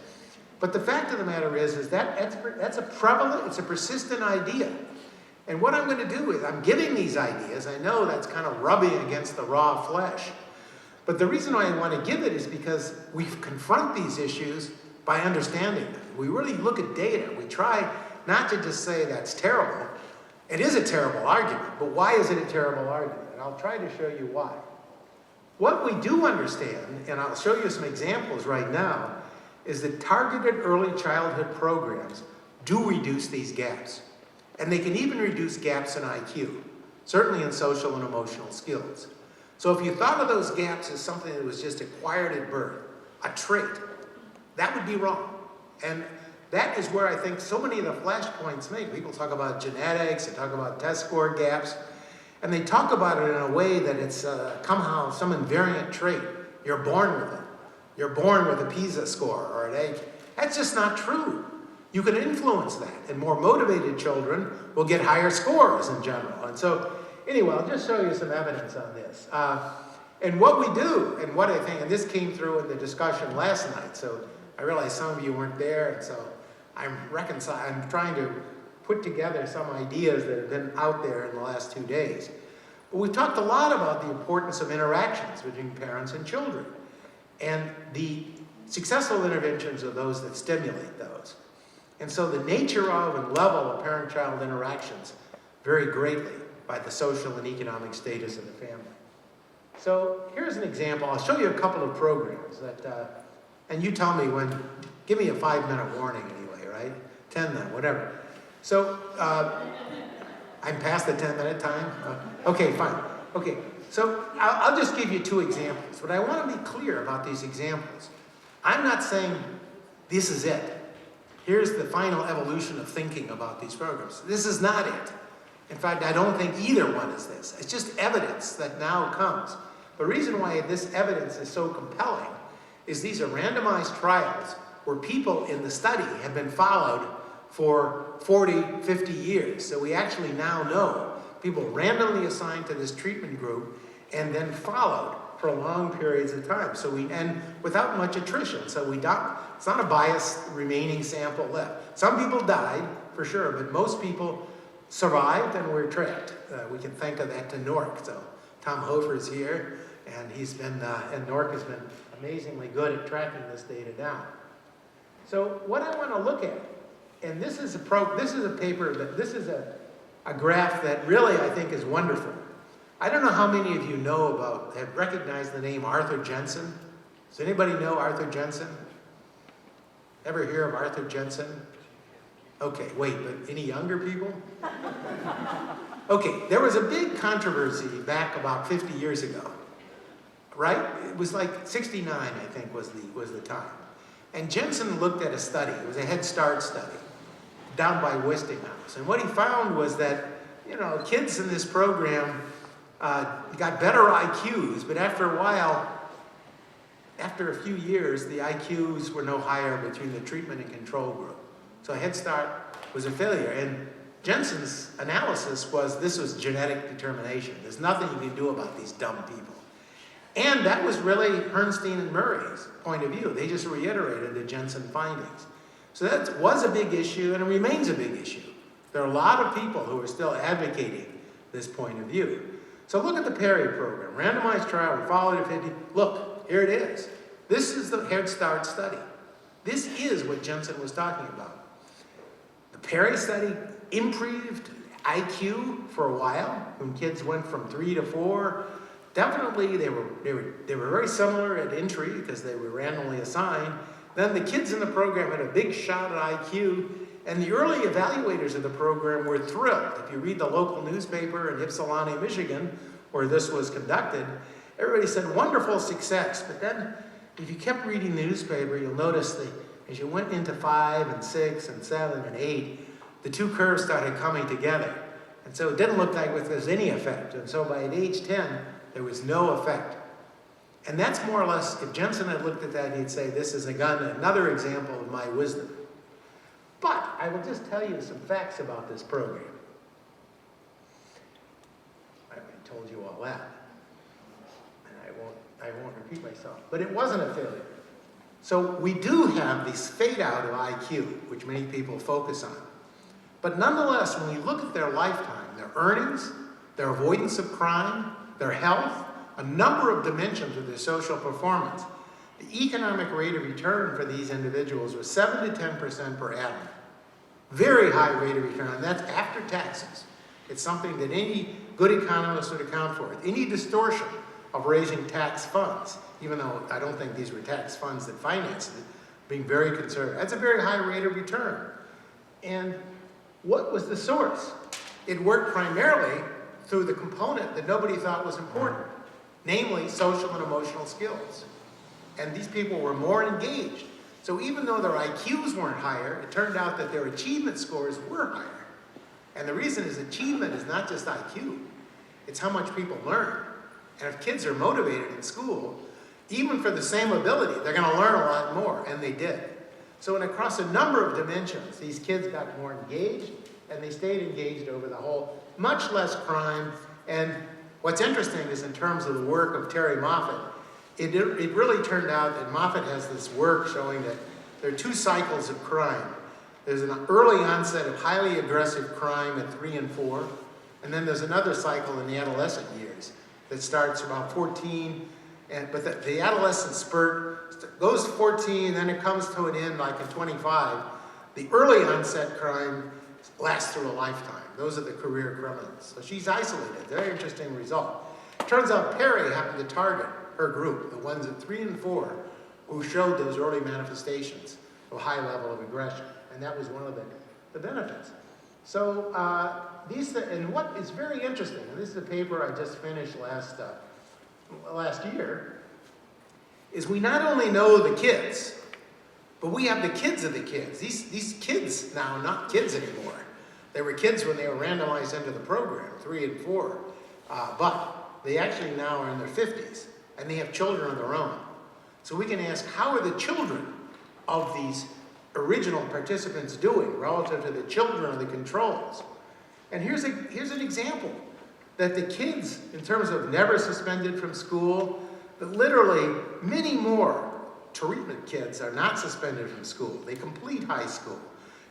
but the fact of the matter is that's a prevalent, it's a persistent idea. And what I'm going to do is, I'm giving these ideas. I know that's kind of rubbing against the raw flesh. But the reason why I want to give it is because we confront these issues by understanding them. We really look at data. We try not to just say that's terrible. It is a terrible argument, but why is it a terrible argument? And I'll try to show you why. What we do understand, and I'll show you some examples right now, is that targeted early childhood programs do reduce these gaps. And they can even reduce gaps in IQ, certainly in social and emotional skills. So if you thought of those gaps as something that was just acquired at birth, a trait, that would be wrong. And that is where I think so many of the flashpoints make. People talk about genetics, they talk about test score gaps, and they talk about it in a way that it's somehow some invariant trait. You're born with it. You're born with a PISA score or an A. That's just not true. You can influence that, and more motivated children will get higher scores in general. And so, anyway, I'll just show you some evidence on this. And what we do, and what I think, and this came through in the discussion last night, so I realize some of you weren't there, and so I'm trying to put together some ideas that have been out there in the last 2 days. But we've talked a lot about the importance of interactions between parents and children, and the successful interventions are those that stimulate those. And so the nature of and level of parent-child interactions vary greatly by the social and economic status of the family. So here's an example. I'll show you a couple of programs that, and you tell me when, give me a 5-minute warning anyway, right? 10 then, whatever. So I'm past the 10-minute time? Okay, fine. Okay, so I'll just give you 2 examples, but I want to be clear about these examples. I'm not saying this is it. Here's the final evolution of thinking about these programs. This is not it. In fact, I don't think either one is this. It's just evidence that now comes. The reason why this evidence is so compelling is these are randomized trials where people in the study have been followed for 40, 50 years. So we actually now know people randomly assigned to this treatment group and then followed for long periods of time. And without much attrition. So it's not a biased remaining sample left. Some people died, for sure, but most people survived and were tracked. We can thank of that to NORC. So Tom Hofer's here, and and NORC has been amazingly good at tracking this data down. So what I want to look at, and this is a graph that really I think is wonderful. I don't know how many of you have recognized the name Arthur Jensen. Does anybody know Arthur Jensen? Ever hear of Arthur Jensen? Okay, wait, but any younger people? Okay, there was a big controversy back about 50 years ago, right? It was like 69, I think, was the time. And Jensen looked at a study, it was a Head Start study, down by Westinghouse. And what he found was that, kids in this program got better IQs, but after a while, after a few years, the IQs were no higher between the treatment and control group. So Head Start was a failure. And Jensen's analysis was this was genetic determination. There's nothing you can do about these dumb people. And that was really Bernstein and Murray's point of view. They just reiterated the Jensen findings. So that was a big issue, and it remains a big issue. There are a lot of people who are still advocating this point of view. So look at the Perry program. Randomized trial, we followed it 50. Look, here it is. This is the Head Start study. This is what Jensen was talking about. The Perry study improved IQ for a while, when kids went from 3 to 4. Definitely, they were very similar at entry because they were randomly assigned. Then the kids in the program had a big shot at IQ, and the early evaluators of the program were thrilled. If you read the local newspaper in Ypsilanti, Michigan, where this was conducted, everybody said, wonderful success. But then, if you kept reading the newspaper, you'll notice that as you went into 5 and 6 and 7 and 8, the two curves started coming together. And so it didn't look like there was any effect. And so by age 10, there was no effect. And that's more or less, if Jensen had looked at that, he'd say, this is another example of my wisdom. But I will just tell you some facts about this program. I already told you all that. And I won't repeat myself. But it wasn't a failure. So we do have this fade out of IQ, which many people focus on. But nonetheless, when we look at their lifetime, their earnings, their avoidance of crime, their health, a number of dimensions of their social performance, the economic rate of return for these individuals was 7 to 10% per annum. Very high rate of return, and that's after taxes. It's something that any good economist would account for. Any distortion of raising tax funds, even though I don't think these were tax funds that financed it, being very conservative. That's a very high rate of return. And what was the source? It worked primarily through the component that nobody thought was important, namely social and emotional skills. And these people were more engaged. So even though their IQs weren't higher, it turned out that their achievement scores were higher. And the reason is achievement is not just IQ, it's how much people learn. And if kids are motivated in school, even for the same ability, they're going to learn a lot more, and they did. So across a number of dimensions, these kids got more engaged, and they stayed engaged over the whole, much less crime. And what's interesting is in terms of the work of Terry Moffat, it really turned out that Moffat has this work showing that there are 2 cycles of crime. There's an early onset of highly aggressive crime at 3 and 4, and then there's another cycle in the adolescent years that starts about 14, but the adolescent spurt goes to 14, then it comes to an end like at 25. The early onset crime lasts through a lifetime. Those are the career criminals. So she's isolated. Very interesting result. Turns out Perry happened to target her group, the ones at 3 and 4, who showed those early manifestations of high level of aggression. And that was one of the benefits. So and what is very interesting, and this is a paper I just finished last year, is we not only know the kids, but we have the kids of the kids. These kids now are not kids anymore. They were kids when they were randomized into the program, 3 and 4, but they actually now are in their 50s, and they have children of their own. So we can ask, how are the children of these original participants doing relative to the children of the controls? And here's an example that the kids, in terms of never suspended from school, but literally many more treatment kids are not suspended from school. They complete high school.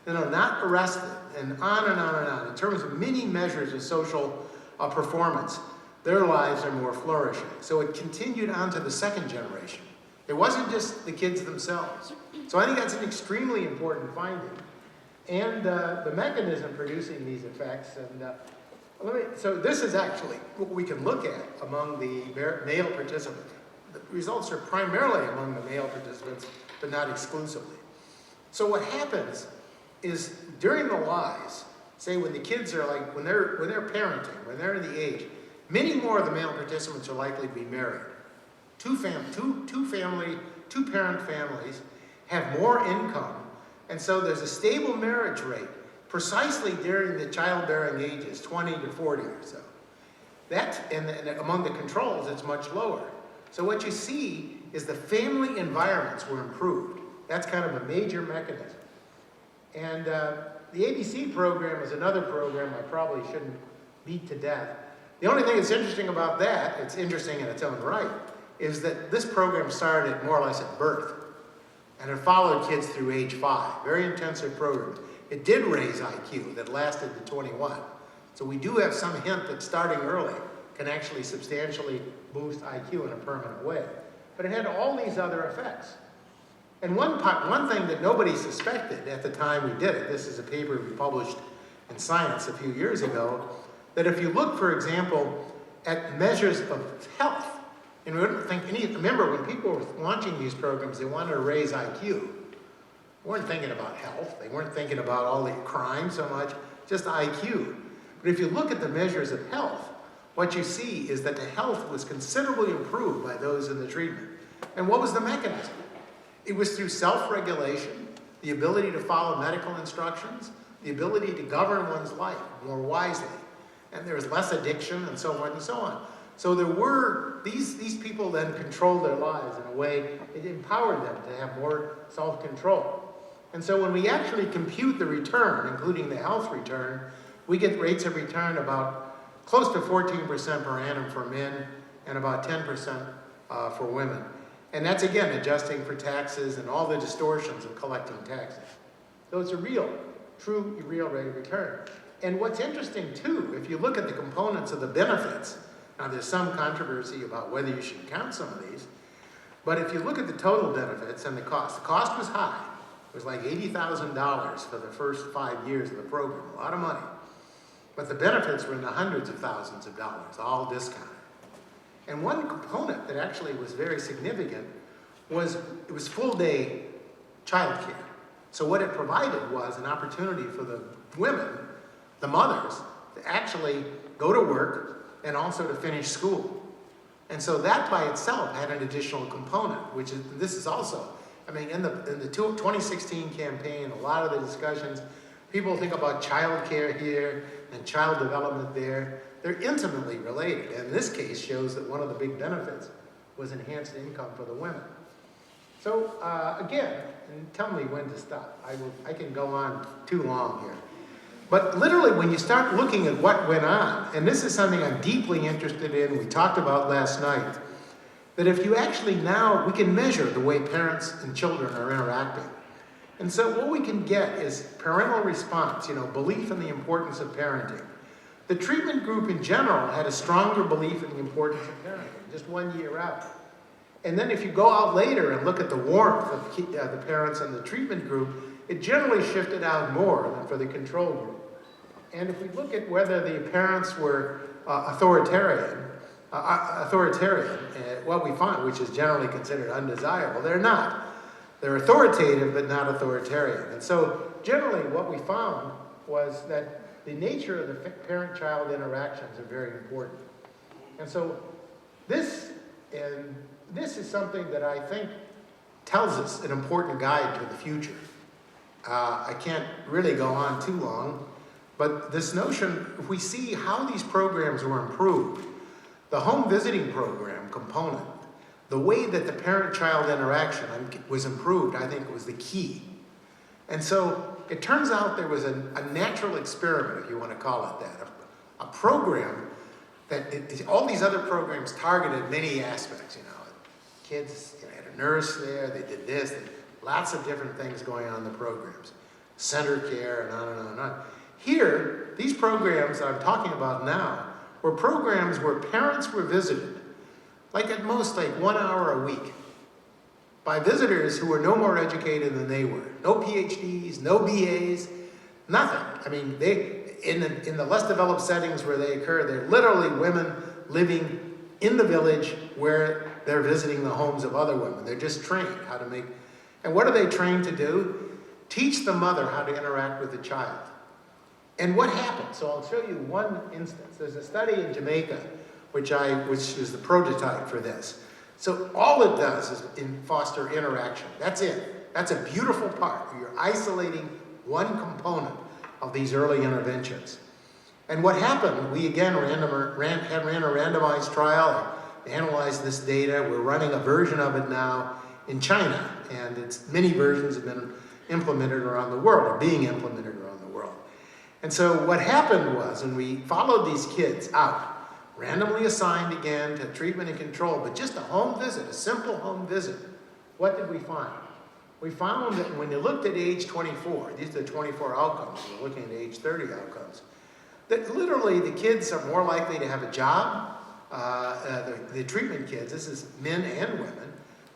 Not arrested, and on and on and on. In terms of many measures of social performance, their lives are more flourishing. So it continued on to the second generation. It wasn't just the kids themselves. So I think that's an extremely important finding. And the mechanism producing these effects, so this is actually what we can look at among the male participants. The results are primarily among the male participants, but not exclusively. So what happens is during the lives, say when the kids are when they're parenting, when they're in the age, many more of the male participants are likely to be married. Two parent families, have more income, and so there's a stable marriage rate precisely during the childbearing ages, 20 to 40 or so. And among the controls, it's much lower. So what you see is the family environments were improved. That's kind of a major mechanism. And the ABC program is another program I probably shouldn't beat to death. The only thing that's interesting about that, it's interesting in its own right, is that this program started more or less at birth. And it followed kids through age 5. Very intensive program. It did raise IQ that lasted to 21. So we do have some hint that starting early can actually substantially boost IQ in a permanent way. But it had all these other effects. And one thing that nobody suspected at the time we did it, this is a paper we published in Science a few years ago, that if you look, for example, at measures of health, and we wouldn't think remember when people were launching these programs, they wanted to raise IQ. They weren't thinking about health. They weren't thinking about all the crime so much, just IQ. But if you look at the measures of health, what you see is that the health was considerably improved by those in the treatment. And what was the mechanism? It was through self-regulation, the ability to follow medical instructions, the ability to govern one's life more wisely. And there was less addiction and so on and so on. So there were, these people then controlled their lives in a way, it empowered them to have more self-control. And so when we actually compute the return, including the health return, we get rates of return about close to 14% per annum for men and about 10% for women. And that's again adjusting for taxes and all the distortions of collecting taxes. So it's a true real rate of return. And what's interesting too, if you look at the components of the benefits, now there's some controversy about whether you should count some of these, but if you look at the total benefits and the cost was high. It was like $80,000 for the first 5 years of the program, a lot of money. But the benefits were in the hundreds of thousands of dollars, all discounted. And one component that actually was very significant was it was full-day childcare. So what it provided was an opportunity for the women, the mothers, to actually go to work and also to finish school. And so that by itself had an additional component, which is, this is also, I mean, in the 2016 campaign, a lot of the discussions, people think about child care here and child development there. They're intimately related, and this case shows that one of the big benefits was enhanced income for the women. So again, and tell me when to stop. I can go on too long here. But literally, when you start looking at what went on, and this is something I'm deeply interested in, we talked about last night, that if you actually now, we can measure the way parents and children are interacting. And so what we can get is parental response, belief in the importance of parenting. The treatment group in general had a stronger belief in the importance of parenting, just 1 year out. And then if you go out later and look at the warmth of the parents in the treatment group, it generally shifted out more than for the control group. And if we look at whether the parents were authoritarian, what we find, which is generally considered undesirable, they're not. They're authoritative, but not authoritarian. And so generally what we found was that the nature of the parent-child interactions are very important. And so this is something that I think tells us an important guide to the future. I can't really go on too long, but this notion, if we see how these programs were improved, the home visiting program component, the way that the parent-child interaction was improved, I think was the key. And so it turns out there was a natural experiment, if you want to call it that, a program that all these other programs targeted many aspects, Kids had a nurse there, they did this, lots of different things going on in the programs. Center care and on and on and on. Here, these programs that I'm talking about now were programs where parents were visited, like at most 1 hour a week, by visitors who were no more educated than they were. No PhDs, no BAs, nothing. I mean, in the less developed settings where they occur, they're literally women living in the village where they're visiting the homes of other women. They're just trained how to make, and what are they trained to do? Teach the mother how to interact with the child. And what happened? So I'll show you one instance. There's a study in Jamaica, which is the prototype for this. So all it does is foster interaction. That's it. That's a beautiful part. You're isolating one component of these early interventions. And what happened, we again ran a randomized trial, analyzed this data. We're running a version of it now in China, and many versions have been implemented around the world, or being implemented around the world. And so what happened was, when we followed these kids out, randomly assigned again to treatment and control, but just a home visit, a simple home visit, what did we find? We found that when you looked at age 24, these are the 24 outcomes, we're looking at age 30 outcomes, that literally the kids are more likely to have a job, the treatment kids, this is men and women,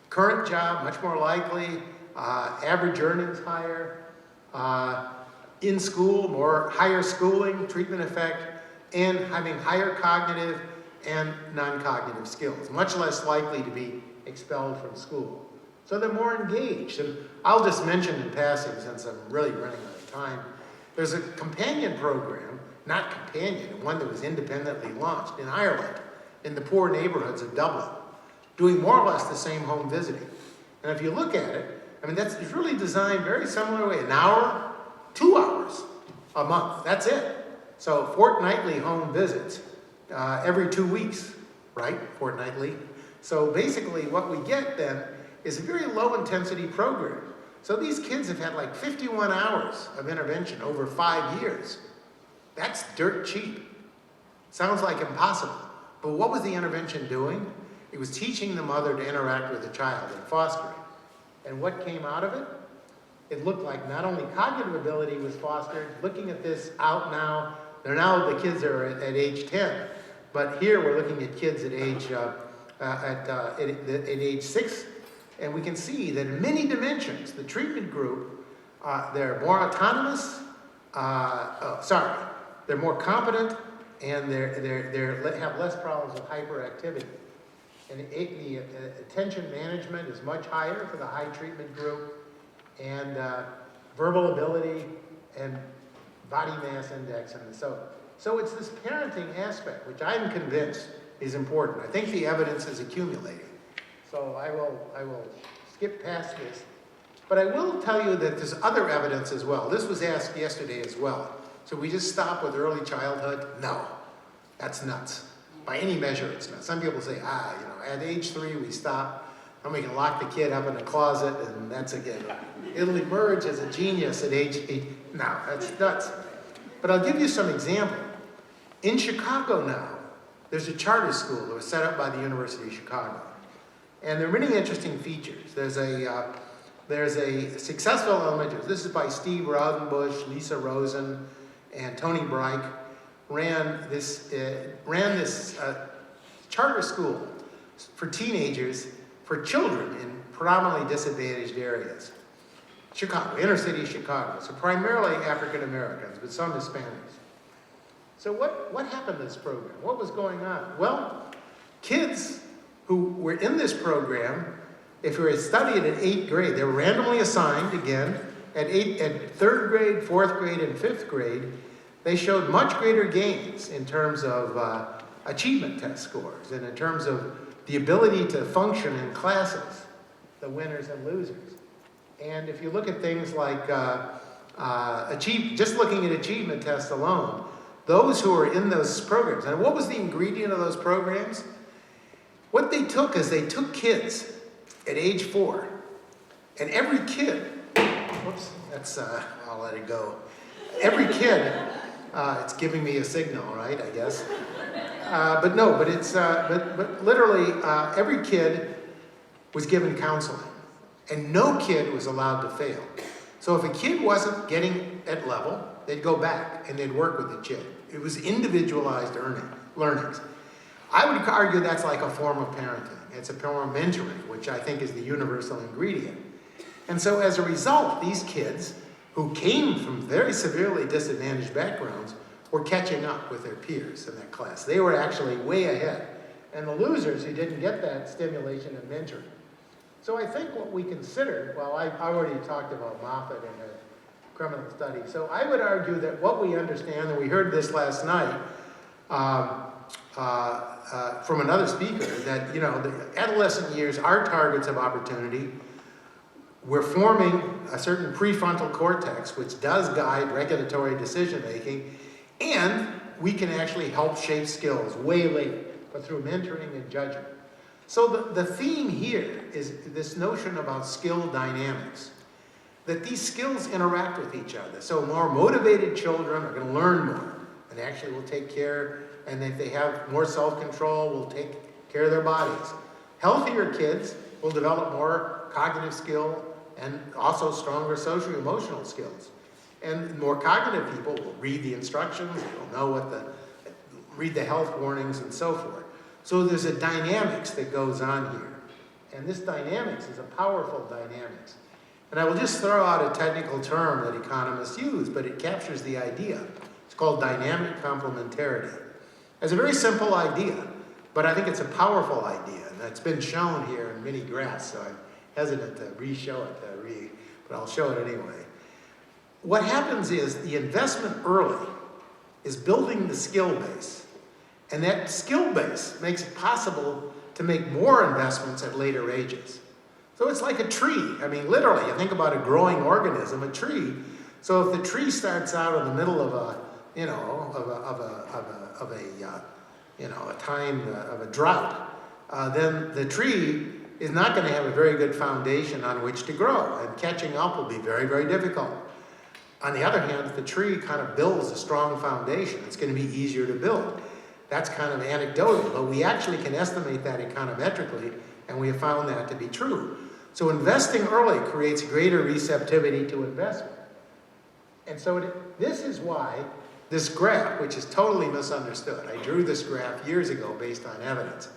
current job, much more likely, average earnings higher, in school, higher schooling, treatment effect, and having higher cognitive and non-cognitive skills, much less likely to be expelled from school. So they're more engaged. And I'll just mention in passing, since I'm really running out of time, there's a companion program, not companion, one that was independently launched in Ireland, in the poor neighborhoods of Dublin, doing more or less the same home visiting. And if you look at it, I mean, it's really designed very similar way, an hour, 2 hours a month, that's it. So fortnightly home visits, every 2 weeks, right, fortnightly. So basically what we get then is a very low intensity program. So these kids have had like 51 hours of intervention over 5 years. That's dirt cheap. Sounds like impossible. But what was the intervention doing? It was teaching the mother to interact with the child and fostering. And what came out of it? It looked like not only cognitive ability was fostered, looking at this out now, the kids are at age 10, but here we're looking at kids at age 6, and we can see that in many dimensions, the treatment group, they're more autonomous, they're more competent, and they have less problems with hyperactivity. And the attention management is much higher for the high treatment group, and verbal ability and body mass index, and so it's this parenting aspect, which I'm convinced is important. I think the evidence is accumulating. So I will skip past this. But I will tell you that there's other evidence as well. This was asked yesterday as well. So we just stop with early childhood? No, that's nuts. By any measure, it's nuts. Some people say, at age 3 we stop, and we can lock the kid up in a closet, and that's again, it'll emerge as a genius at age 8. No, that's nuts. But I'll give you some example. In Chicago now, there's a charter school that was set up by the University of Chicago. And there are many interesting features. There's a successful elementary. This is by Steve Raudenbush, Lisa Rosen, and Tony Breich. Ran this charter school for teenagers, for children in predominantly disadvantaged areas. Chicago, inner city Chicago. So primarily African Americans, but some Hispanics. So what happened to this program? What was going on? Well, kids who were in this program, if you were studied at 8th grade, they were randomly assigned again at 3rd grade, 4th grade, and 5th grade. They showed much greater gains in terms of achievement test scores and in terms of the ability to function in classes, the winners and losers. And if you look at things like just looking at achievement tests alone, those who are in those programs, and what was the ingredient of those programs? What they took is they took kids at age 4, and every kid, whoops, I'll let it go. Every kid, it's giving me a signal, right, I guess. But literally every kid was given counseling, and no kid was allowed to fail. So if a kid wasn't getting at level, they'd go back and they'd work with the kid. It was individualized learnings. I would argue that's like a form of parenting. It's a form of mentoring, which I think is the universal ingredient. And so as a result, these kids who came from very severely disadvantaged backgrounds were catching up with their peers in that class. They were actually way ahead. And the losers who didn't get that stimulation and mentoring. So I think what we consider, well, I already talked about Moffat and her criminal study. So I would argue that what we understand, and we heard this last night from another speaker, that the adolescent years are targets of opportunity. we're forming a certain prefrontal cortex which does guide regulatory decision making, and we can actually help shape skills way later, but through mentoring and judgment. So the theme here is this notion about skill dynamics, that these skills interact with each other. So more motivated children are going to learn more and actually will take care, and if they have more self-control, will take care of their bodies. Healthier kids will develop more cognitive skill and also stronger social-emotional skills. And more cognitive people will read the instructions, they'll know read the health warnings and so forth. So there's a dynamics that goes on here. And this dynamics is a powerful dynamics. And I will just throw out a technical term that economists use, but it captures the idea. It's called dynamic complementarity. It's a very simple idea, but I think it's a powerful idea. And it's been shown here in many graphs, so I'm hesitant to re-show it, but I'll show it anyway. What happens is the investment early is building the skill base. And that skill base makes it possible to make more investments at later ages. So it's like a tree. I mean, literally, you think about a growing organism, a tree. So if the tree starts out in the middle of a drought, then the tree is not going to have a very good foundation on which to grow, and catching up will be very, very difficult. On the other hand, if the tree kind of builds a strong foundation, it's going to be easier to build. That's kind of anecdotal, but we actually can estimate that econometrically, and we have found that to be true. So investing early creates greater receptivity to investment. And so this is why this graph, which is totally misunderstood, I drew this graph years ago based on evidence.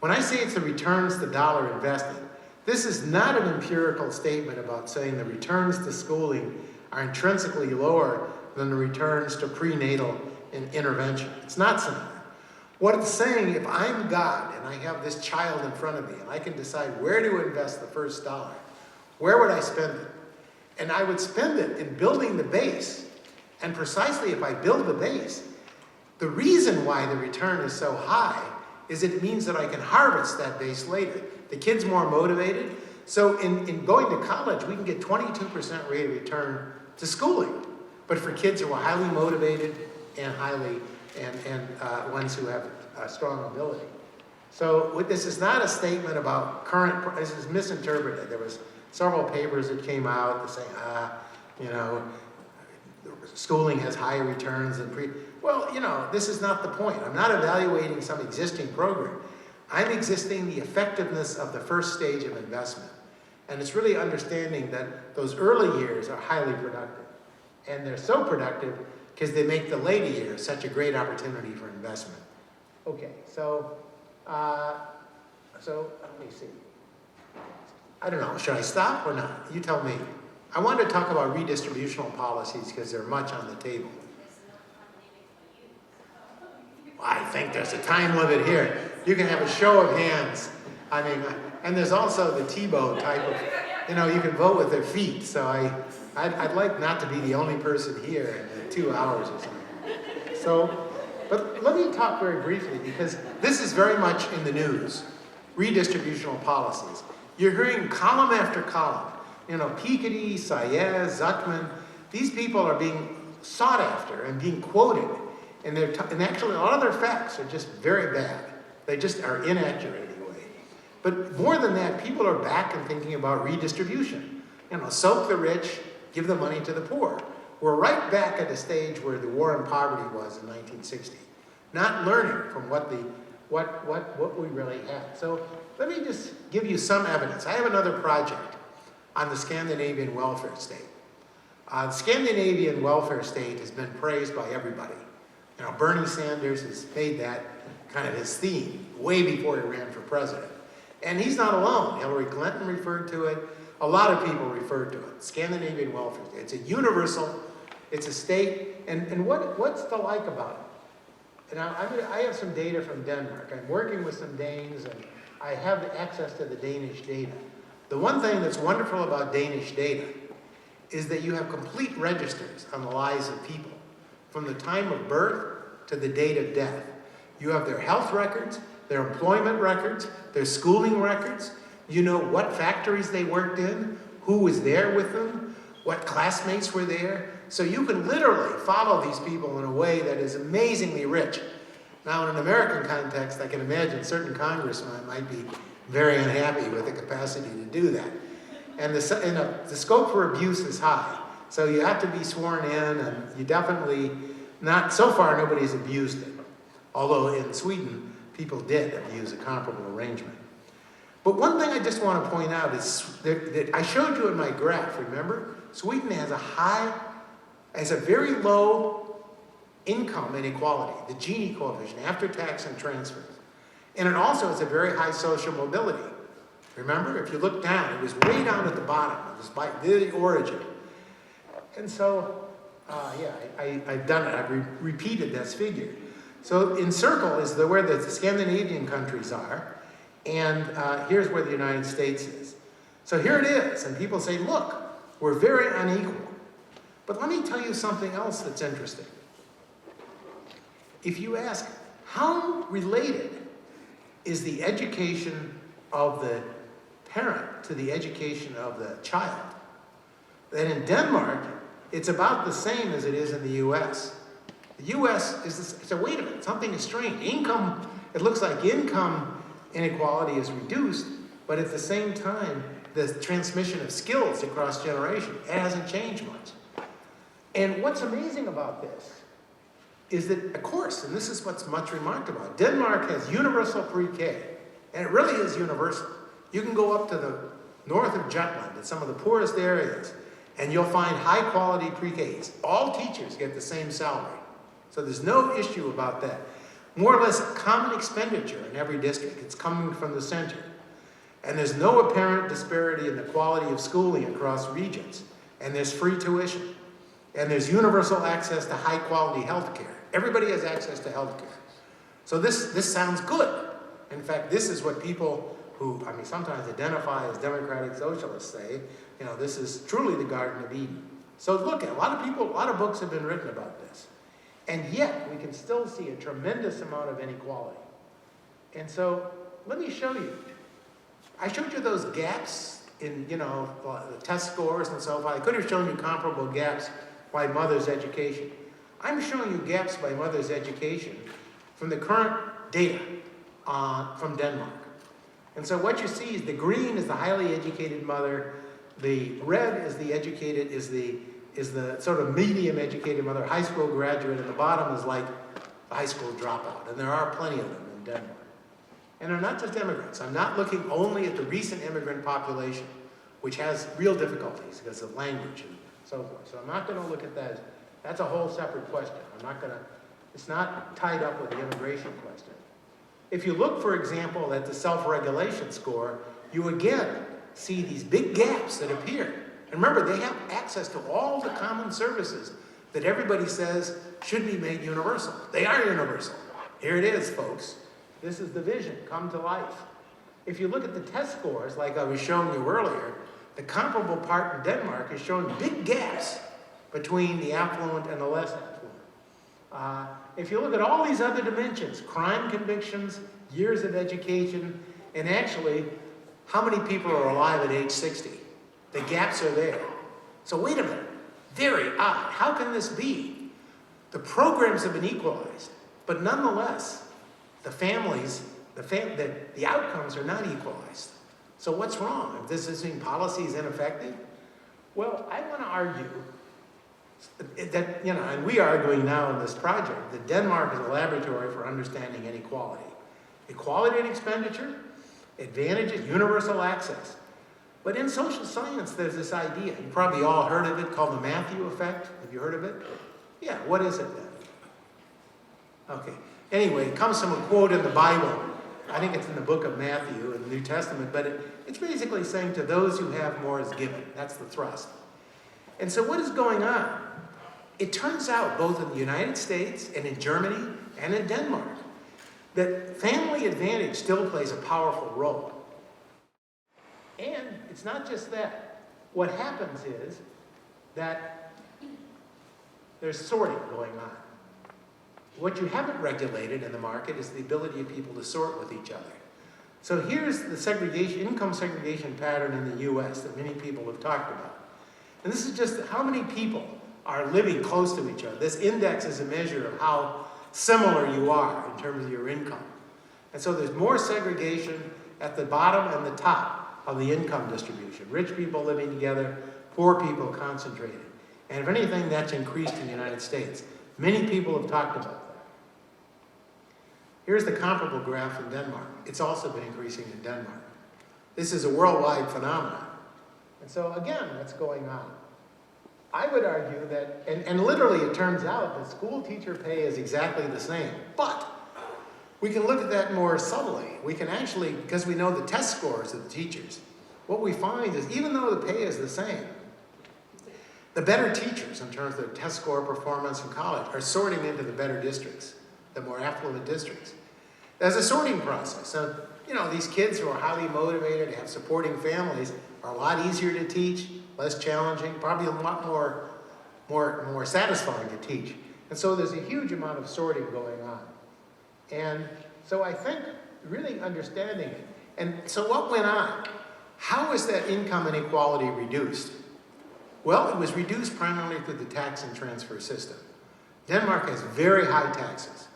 When I say it's the returns to dollar invested, this is not an empirical statement about saying the returns to schooling are intrinsically lower than the returns to prenatal intervention. It's not similar. What it's saying, if I'm God and I have this child in front of me and I can decide where to invest the first dollar, where would I spend it? And I would spend it in building the base. And precisely if I build the base, the reason why the return is so high is it means that I can harvest that base later. The kid's more motivated. So in going to college, we can get 22% rate of return to schooling. But for kids who are highly motivated and ones who have strong ability. So this is not a statement about current, this is misinterpreted. There was several papers that came out that say, schooling has higher returns than well, this is not the point. I'm not evaluating some existing program. I'm existing the effectiveness of the first stage of investment. And it's really understanding that those early years are highly productive. And they're so productive because they make the later years such a great opportunity for investment. Okay, so let me see. I don't know, should I stop or not? You tell me. I wanted to talk about redistributional policies because they're much on the table. I think there's a time limit here. You can have a show of hands. I mean, and there's also the Tebow type of, you can vote with their feet. So I'd like not to be the only person here in 2 hours or something. So, but let me talk very briefly because this is very much in the news. Redistributional policies. You're hearing column after column. Piketty, Saez, Zuckman, these people are being sought after and being quoted. And actually a lot of their facts are just very bad. They just are inaccurate anyway. But more than that, people are back and thinking about redistribution. Soak the rich, give the money to the poor. We're right back at the stage where the war on poverty was in 1960. Not learning from what we really had. So let me just give you some evidence. I have another project on the Scandinavian welfare state. The Scandinavian welfare state has been praised by everybody. Bernie Sanders has made that kind of his theme way before he ran for president. And he's not alone. Hillary Clinton referred to it. A lot of people referred to it. Scandinavian welfare state. It's a universal, it's a state. And what's the like about it? Now, I have some data from Denmark. I'm working with some Danes, and I have access to the Danish data. The one thing that's wonderful about Danish data is that you have complete registers on the lives of people, from the time of birth to the date of death. You have their health records, their employment records, their schooling records. You know what factories they worked in, who was there with them, what classmates were there. So you can literally follow these people in a way that is amazingly rich. Now, in an American context, I can imagine certain congressmen might be very unhappy with the capacity to do that. And the scope for abuse is high. So you have to be sworn in, and you definitely, not, so far nobody's abused it. Although in Sweden, people did abuse a comparable arrangement. But one thing I just want to point out is that I showed you in my graph, remember? Sweden has a very low income inequality, the Gini coefficient, after tax and transfers. And it also has a very high social mobility. Remember, if you look down, it was way down at the bottom, despite the origin. And so, I've done it, I've repeated this figure. So in circle is where the Scandinavian countries are, and here's where the United States is. So here it is, and people say, look, we're very unequal. But let me tell you something else that's interesting. If you ask, how related is the education of the parent to the education of the child? Then in Denmark, it's about the same as it is in the US. The US is, so wait a minute, something is strange. Income, it looks like income inequality is reduced, but at the same time, the transmission of skills across generations, it hasn't changed much. And what's amazing about this is that, of course, and this is what's much remarked about, Denmark has universal pre-K, and it really is universal. You can go up to the north of Jutland, in some of the poorest areas, and you'll find high-quality pre-Ks. All teachers get the same salary. So there's no issue about that. More or less common expenditure in every district. It's coming from the center. And there's no apparent disparity in the quality of schooling across regions. And there's free tuition. And there's universal access to high-quality health care. Everybody has access to health care. So this sounds good. In fact, this is what people who, sometimes identify as democratic socialists say, this is truly the Garden of Eden. So look, a lot of books have been written about this. And yet, we can still see a tremendous amount of inequality. And so, let me show you. I showed you those gaps in, the test scores and so forth. I could have shown you comparable gaps by mother's education. I'm showing you gaps by mother's education from the current data from Denmark. And so what you see is the green is the highly educated mother, the red is the educated, is the sort of medium educated mother, high school graduate, and the bottom is like a high school dropout. And there are plenty of them in Denmark. And they're not just immigrants. I'm not looking only at the recent immigrant population, which has real difficulties because of language and so forth. So I'm not going to look at that. That's a whole separate question. It's not tied up with the immigration question. If you look, for example, at the self-regulation score, you again see these big gaps that appear. And remember, they have access to all the common services that everybody says should be made universal. They are universal. Here it is, folks. This is the vision come to life. If you look at the test scores, like I was showing you earlier, the comparable part in Denmark is showing big gaps between the affluent and the less affluent. If you look at all these other dimensions, crime convictions, years of education, and actually, how many people are alive at age 60? The gaps are there. So wait a minute, very odd. How can this be? The programs have been equalized, but nonetheless, the outcomes are not equalized. So what's wrong? If this is policy is ineffective? Well, I want to argue that, and we are arguing now in this project, that Denmark is a laboratory for understanding inequality. Equality in expenditure, advantages, universal access. But in social science, there's this idea. You probably all heard of it, called the Matthew effect. Have you heard of it? Yeah, what is it then? Okay. Anyway, it comes from a quote in the Bible. I think it's in the book of Matthew in the New Testament, but it's basically saying to those who have more is given. That's the thrust. And so what is going on? It turns out, both in the United States and in Germany and in Denmark, that family advantage still plays a powerful role. And it's not just that. What happens is that there's sorting going on. What you haven't regulated in the market is the ability of people to sort with each other. So here's the segregation, income segregation pattern in the US that many people have talked about. And this is just how many people are living close to each other. This index is a measure of how similar you are in terms of your income. And so there's more segregation at the bottom and the top of the income distribution. Rich people living together, poor people concentrated. And if anything, that's increased in the United States. Many people have talked about that. Here's the comparable graph in Denmark. It's also been increasing in Denmark. This is a worldwide phenomenon. And so again, what's going on? I would argue that, and literally it turns out that school teacher pay is exactly the same. But we can look at that more subtly. We can actually, because we know the test scores of the teachers, what we find is even though the pay is the same, the better teachers in terms of their test score performance in college are sorting into the better districts, the more affluent districts. There's a sorting process. So, you know, these kids who are highly motivated, have supporting families, are a lot easier to teach, less challenging, probably a lot more satisfying to teach. And so there's a huge amount of sorting going on. And so I think really understanding it. And so what went on? How is that income inequality reduced? Well, it was reduced primarily through the tax and transfer system. Denmark has very high taxes.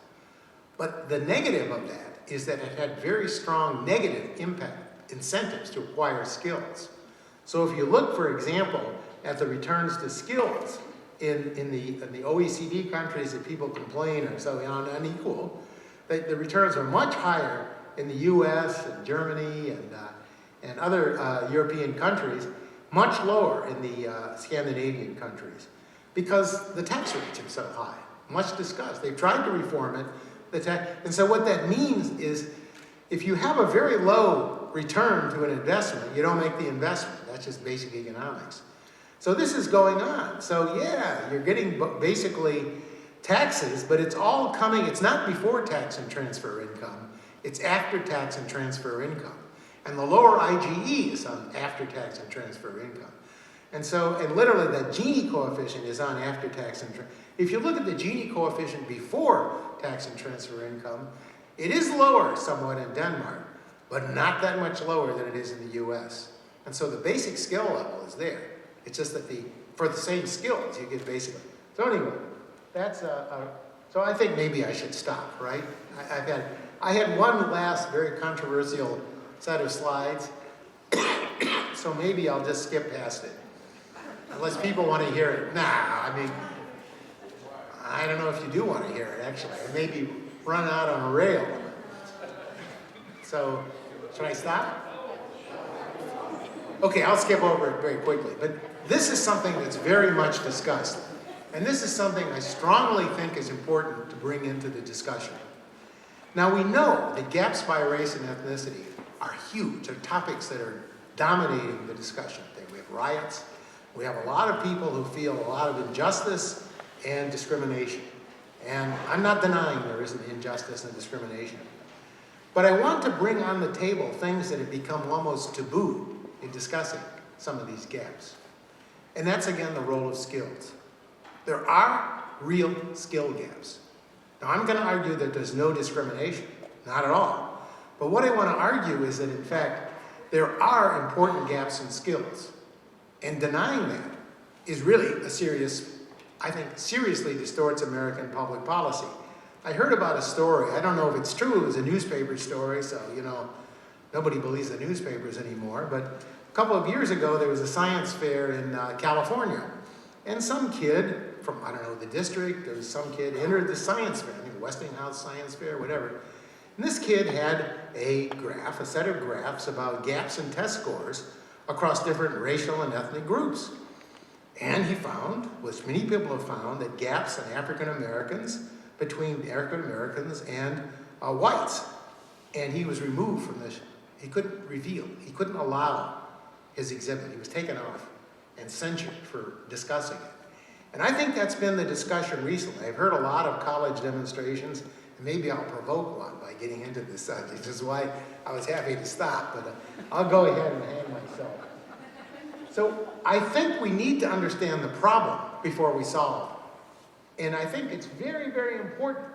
But the negative of that is that it had very strong negative impact, incentives to acquire skills. So if you look, for example, at the returns to skills in the OECD countries that people complain are so unequal, the returns are much higher in the US and Germany and other European countries, much lower in the Scandinavian countries, because the tax rates are so high, much discussed. They've tried to reform it, and so what that means is if you have a very low return to an investment, you don't make the investment. That's just basic economics. So this is going on. So yeah, you're getting basically taxes, but it's all coming, it's not before tax and transfer income, it's after tax and transfer income. And the lower IGE is on after tax and transfer income. And so, and literally the Gini coefficient is on after tax and transfer. If you look at the Gini coefficient before tax and transfer income, it is lower somewhat in Denmark, but not that much lower than it is in the US. And so the basic skill level is there. It's just that for the same skills, you get basically. So anyway, that's so I think maybe I should stop, right? I had one last very controversial set of slides, so maybe I'll just skip past it. Unless people want to hear it. Nah, I mean, I don't know if you do want to hear it, actually. I maybe run out on a rail. So, should I stop? Okay, I'll skip over it very quickly. But this is something that's very much discussed. And this is something I strongly think is important to bring into the discussion. Now, we know that gaps by race and ethnicity are huge. They're topics that are dominating the discussion. We have riots. We have a lot of people who feel a lot of injustice and discrimination. And I'm not denying there isn't injustice and discrimination. But I want to bring on the table things that have become almost taboo in discussing some of these gaps. And that's, again, the role of skills. There are real skill gaps. Now, I'm going to argue that there's no discrimination. Not at all. But what I want to argue is that, in fact, there are important gaps in skills. And denying that is really a serious, I think, seriously distorts American public policy. I heard about a story. I don't know if it's true. It was a newspaper story, so, you know, nobody believes the newspapers anymore. But a couple of years ago, there was a science fair in California. And some kid from, I don't know, the district, there was some kid entered the science fair, I think Westinghouse Science Fair, whatever. And this kid had a graph, a set of graphs about gaps in test scores across different racial and ethnic groups. And he found, which many people have found, that gaps in African Americans, between African Americans and whites. And he was removed from this. He couldn't reveal, he couldn't allow his exhibit. He was taken off and censured for discussing it. And I think that's been the discussion recently. I've heard a lot of college demonstrations, and maybe I'll provoke one by getting into this subject. This is why I was happy to stop, but I'll go ahead and hang myself. So I think we need to understand the problem before we solve it. And I think it's very, very important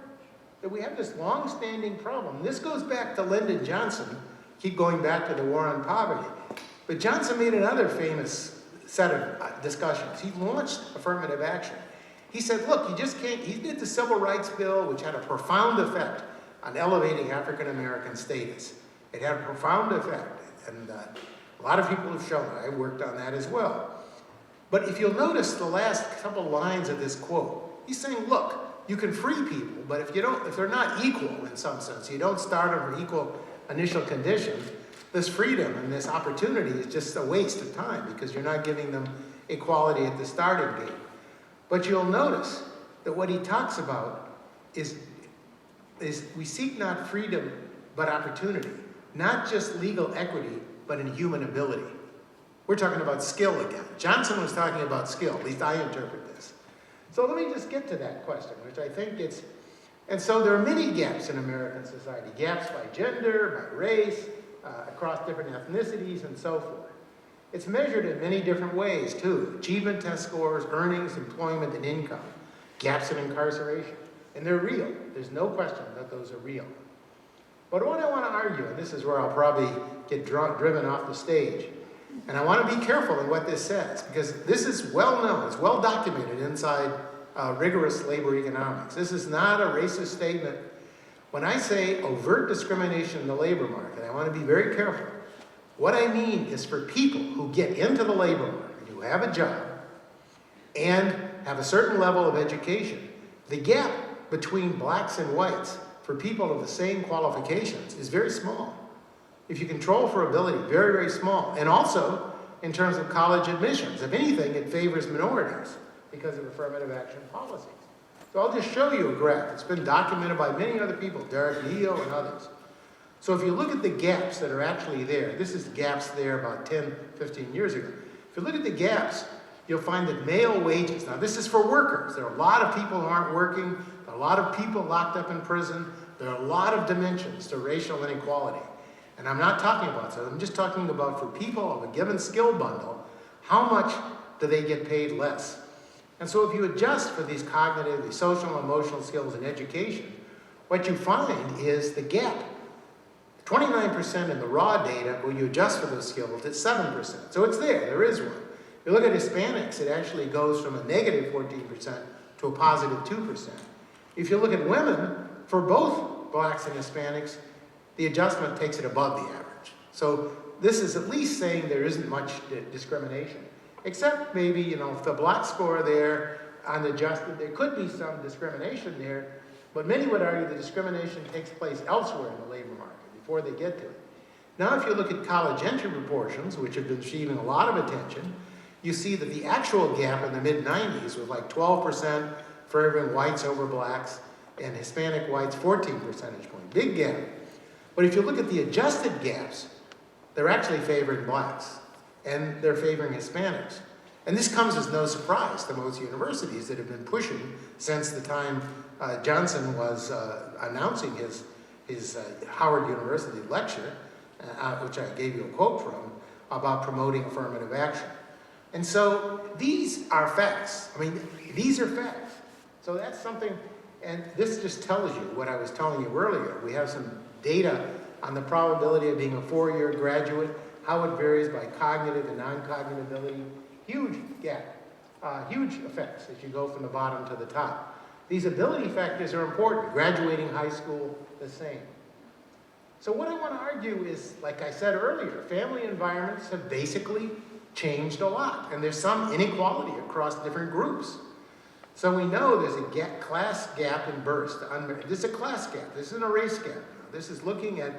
that we have this long-standing problem. This goes back to Lyndon Johnson, keep going back to the war on poverty. But Johnson made another famous set of discussions. He launched affirmative action. He said, look, you just can't, he did the Civil Rights Bill, which had a profound effect on elevating African American status. It had a profound effect, and a lot of people have shown it. I worked on that as well. But if you'll notice the last couple lines of this quote, he's saying, look, you can free people, but if they're not equal in some sense, you don't start under equal initial conditions, this freedom and this opportunity is just a waste of time because you're not giving them equality at the starting gate. But you'll notice that what he talks about is we seek not freedom, but opportunity. Not just legal equity, but in human ability. We're talking about skill again. Johnson was talking about skill, at least I interpret this. So let me just get to that question, which I think it's, and so there are many gaps in American society, gaps by gender, by race, across different ethnicities, and so forth. It's measured in many different ways, too. Achievement test scores, earnings, employment, and income. Gaps in incarceration. And they're real. There's no question that those are real. But what I want to argue, and this is where I'll probably get driven off the stage, and I want to be careful in what this says, because this is well known, it's well documented inside rigorous labor economics. This is not a racist statement. When I say overt discrimination in the labor market, I want to be very careful. What I mean is for people who get into the labor market, who have a job, and have a certain level of education, the gap between blacks and whites for people of the same qualifications is very small. If you control for ability, very, very small. And also, in terms of college admissions, if anything, it favors minorities because of affirmative action policies. So I'll just show you a graph. It's been documented by many other people, Derek Neo and others. So if you look at the gaps that are actually there, this is gaps there about 10, 15 years ago. If you look at the gaps, you'll find that male wages, now this is for workers. There are a lot of people who aren't working. There are a lot of people locked up in prison. There are a lot of dimensions to racial inequality. And I'm not talking about that. I'm just talking about for people of a given skill bundle, how much do they get paid less? And so if you adjust for these cognitive, these social, emotional skills in education, what you find is the gap. 29% in the raw data, when you adjust for those skills, it's 7%. So it's there is one. If you look at Hispanics, it actually goes from a negative 14% to a positive 2%. If you look at women, for both blacks and Hispanics, the adjustment takes it above the average. So this is at least saying there isn't much discrimination. Except maybe, if the black score there unadjusted, there could be some discrimination there, but many would argue the discrimination takes place elsewhere in the labor market before they get to it. Now, if you look at college entry proportions, which have been receiving a lot of attention, you see that the actual gap in the mid-90s was like 12% favoring whites over blacks, and Hispanic whites 14 percentage points. Big gap. But if you look at the adjusted gaps, they're actually favoring blacks, and they're favoring Hispanics. And this comes as no surprise to most universities that have been pushing since the time Johnson was announcing his Howard University lecture, which I gave you a quote from, about promoting affirmative action. And so these are facts. I mean, these are facts. So that's something, and this just tells you what I was telling you earlier. We have some data on the probability of being a four-year graduate, how it varies by cognitive and non-cognitive ability. Huge gap, huge effects as you go from the bottom to the top. These ability factors are important. Graduating high school, the same. So what I want to argue is, like I said earlier, family environments have basically changed a lot, and there's some inequality across different groups. So we know there's a class gap in births. This is a class gap. This isn't a race gap. This is looking at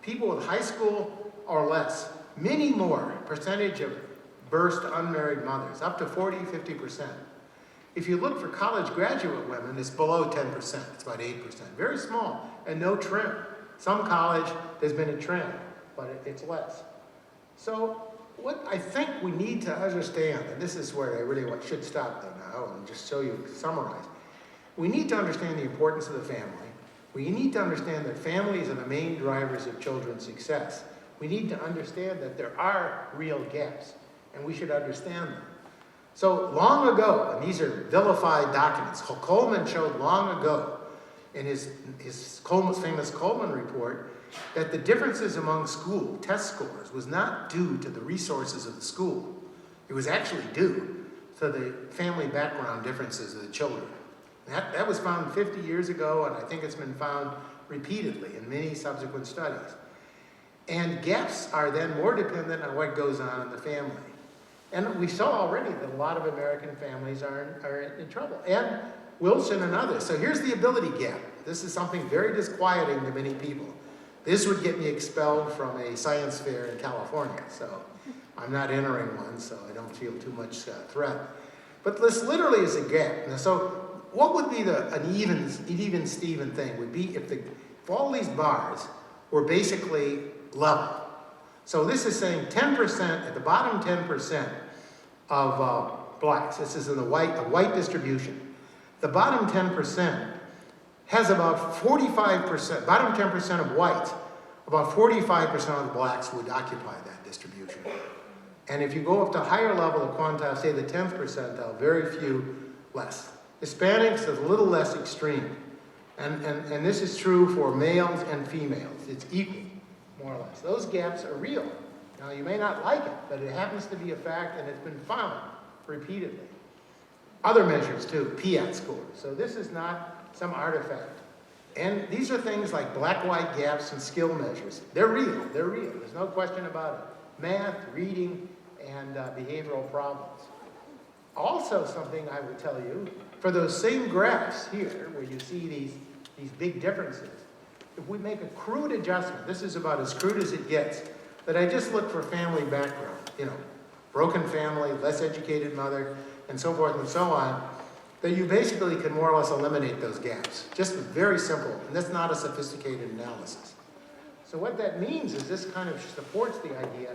people with high school or less. Many more percentage of births to unmarried mothers, up to 40, 50%. If you look for college graduate women, it's below 10%. It's about 8%. Very small, and no trend. Some college, there's been a trend, but it's less. So what I think we need to understand, and this is where I really should stop though now and just show you, summarize. We need to understand the importance of the family. We need to understand that families are the main drivers of children's success. We need to understand that there are real gaps, and we should understand them. So long ago, and these are vilified documents, Coleman showed long ago in his famous Coleman report that the differences among school test scores was not due to the resources of the school. It was actually due to the family background differences of the children. That was found 50 years ago, and I think it's been found repeatedly in many subsequent studies. And gaps are then more dependent on what goes on in the family. And we saw already that a lot of American families are in trouble. And Wilson and others. So here's the ability gap. This is something very disquieting to many people. This would get me expelled from a science fair in California. So I'm not entering one, so I don't feel too much threat. But this literally is a gap. Now, so what would be an even Steven thing would be if all these bars were basically level. So this is saying 10%, at the bottom 10% of blacks, this is in a white distribution. The bottom 10% has about 45%, bottom 10% of whites, about 45% of the blacks would occupy that distribution. And if you go up to higher level of quantile, say the 10th percentile, very few less. Hispanics is a little less extreme. And this is true for males and females. It's equal, more or less. Those gaps are real. Now, you may not like it, but it happens to be a fact, and it's been found repeatedly. Other measures, too, PIAT scores. So this is not some artifact. And these are things like black-white gaps and skill measures. They're real. They're real. There's no question about it. Math, reading, and behavioral problems. Also, something I would tell you, for those same graphs here, where you see these big differences, if we make a crude adjustment, this is about as crude as it gets, that I just look for family background, broken family, less educated mother, and so forth and so on, that you basically can more or less eliminate those gaps. Just very simple, and that's not a sophisticated analysis. So what that means is this kind of supports the idea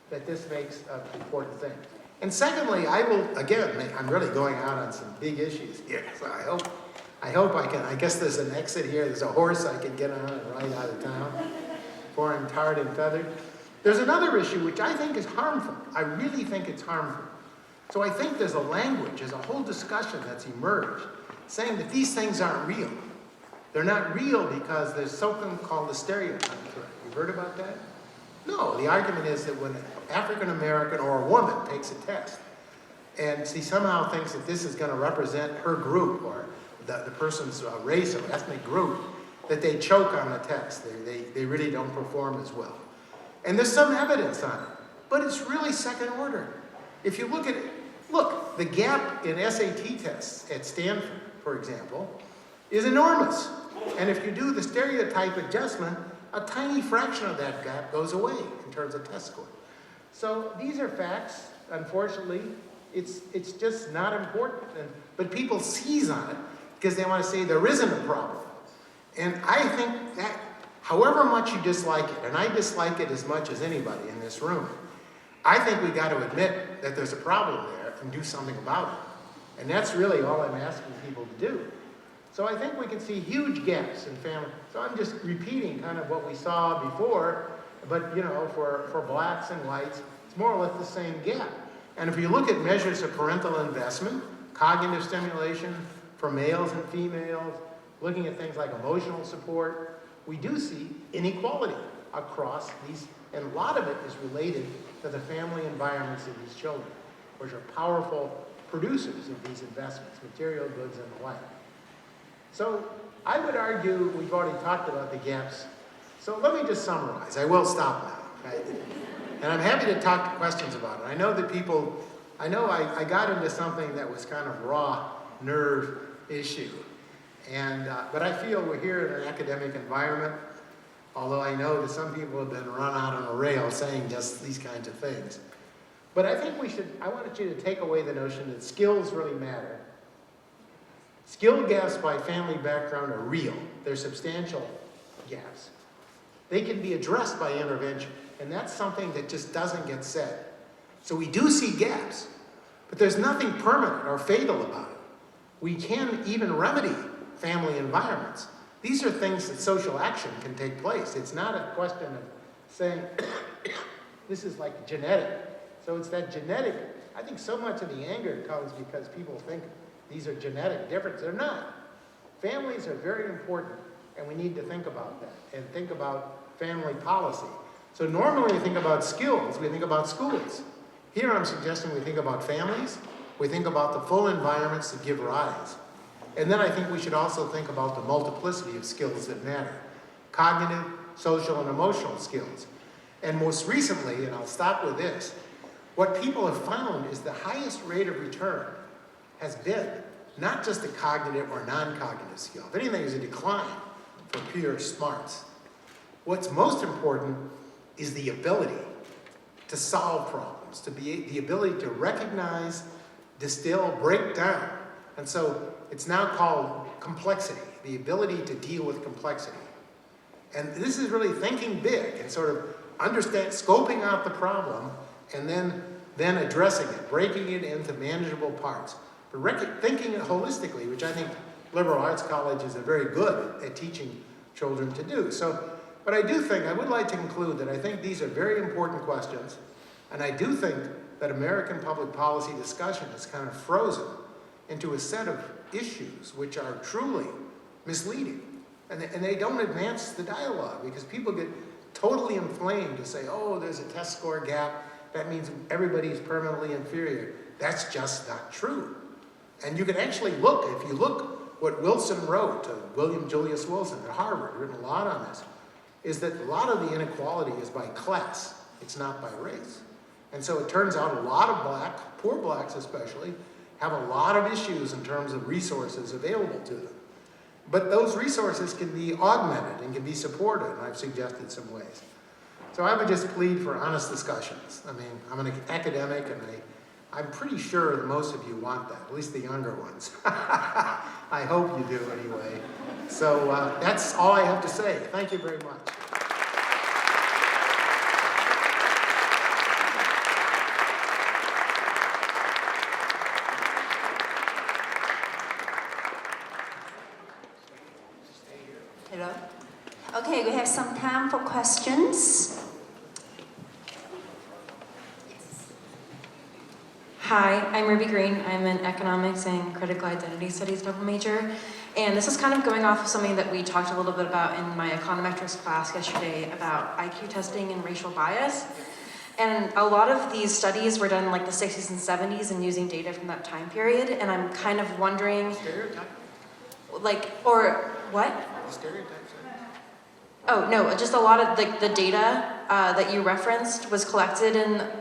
that this makes an important thing. And secondly, I will, again, I'm really going out on some big issues here, so I hope I can, I guess there's an exit here, there's a horse I can get on and ride out of town before I'm tarred and feathered. There's another issue which I think is harmful. I really think it's harmful. So I think there's a language, there's a whole discussion that's emerged saying that these things aren't real. They're not real because there's something called the stereotype threat. You've heard about that? No, the argument is that when an African American or a woman takes a test and she somehow thinks that this is going to represent her group or the person's race or ethnic group, that they choke on the test. They really don't perform as well. And there's some evidence on it, but it's really second order. If you look at it, look, the gap in SAT tests at Stanford, for example, is enormous. And if you do the stereotype adjustment, a tiny fraction of that gap goes away in terms of test score. So these are facts. Unfortunately, it's just not important. But people seize on it because they want to say there isn't a problem. And I think that however much you dislike it, and I dislike it as much as anybody in this room, I think we got to admit that there's a problem there and do something about it. And that's really all I'm asking people to do. So I think we can see huge gaps in family. So I'm just repeating kind of what we saw before, but for blacks and whites, it's more or less the same gap. And if you look at measures of parental investment, cognitive stimulation for males and females, looking at things like emotional support, we do see inequality across these, and a lot of it is related to the family environments of these children, which are powerful producers of these investments, material goods and the like. So I would argue, we've already talked about the gaps, so let me just summarize. I will stop now, right? And I'm happy to talk to questions about it. I know that people, I got into something that was kind of raw nerve issue. But I feel we're here in an academic environment, although I know that some people have been run out on a rail saying just these kinds of things. But I think I wanted you to take away the notion that skills really matter. Skill gaps by family background are real. They're substantial gaps. They can be addressed by intervention, and that's something that just doesn't get said. So we do see gaps, but there's nothing permanent or fatal about it. We can even remedy family environments. These are things that social action can take place. It's not a question of saying, this is like genetic. So it's that genetic, I think so much of the anger comes because people think these are genetic differences. They're not. Families are very important, and we need to think about that and think about family policy. So normally we think about skills, we think about schools. Here I'm suggesting we think about families, we think about the full environments that give rise. And then I think we should also think about the multiplicity of skills that matter. Cognitive, social, and emotional skills. And most recently, and I'll stop with this, what people have found is the highest rate of return has been not just a cognitive or non-cognitive skill. If anything, there's a decline for pure smarts. What's most important is the ability to solve problems, the ability to recognize, distill, break down. And so it's now called complexity, the ability to deal with complexity. And this is really thinking big and sort of scoping out the problem and then addressing it, breaking it into manageable parts. But thinking it holistically, which I think liberal arts colleges are very good at teaching children to do. So, but I do think, I would like to conclude that I think these are very important questions, and I do think that American public policy discussion is kind of frozen into a set of issues which are truly misleading. And they don't advance the dialogue because people get totally inflamed to say, oh, there's a test score gap. That means everybody's permanently inferior. That's just not true. And you can actually look, if you look what Wilson wrote, William Julius Wilson at Harvard, written a lot on this, is that a lot of the inequality is by class. It's not by race. And so it turns out a lot of poor blacks especially, have a lot of issues in terms of resources available to them. But those resources can be augmented and can be supported, and I've suggested some ways. So I would just plead for honest discussions. I mean, I'm an academic, and I'm pretty sure that most of you want that, at least the younger ones. I hope you do anyway. So that's all I have to say. Thank you very much. Hello? Okay, we have some time for questions. Hi, I'm Ruby Green. I'm an economics and critical identity studies double major. And this is kind of going off of something that we talked a little bit about in my econometrics class yesterday about IQ testing and racial bias. And a lot of these studies were done in like the 60s and 70s and using data from that time period. And I'm kind of wondering, Stereotype? like, or what? Stereotypes? Oh, no, just a lot of the data that you referenced was collected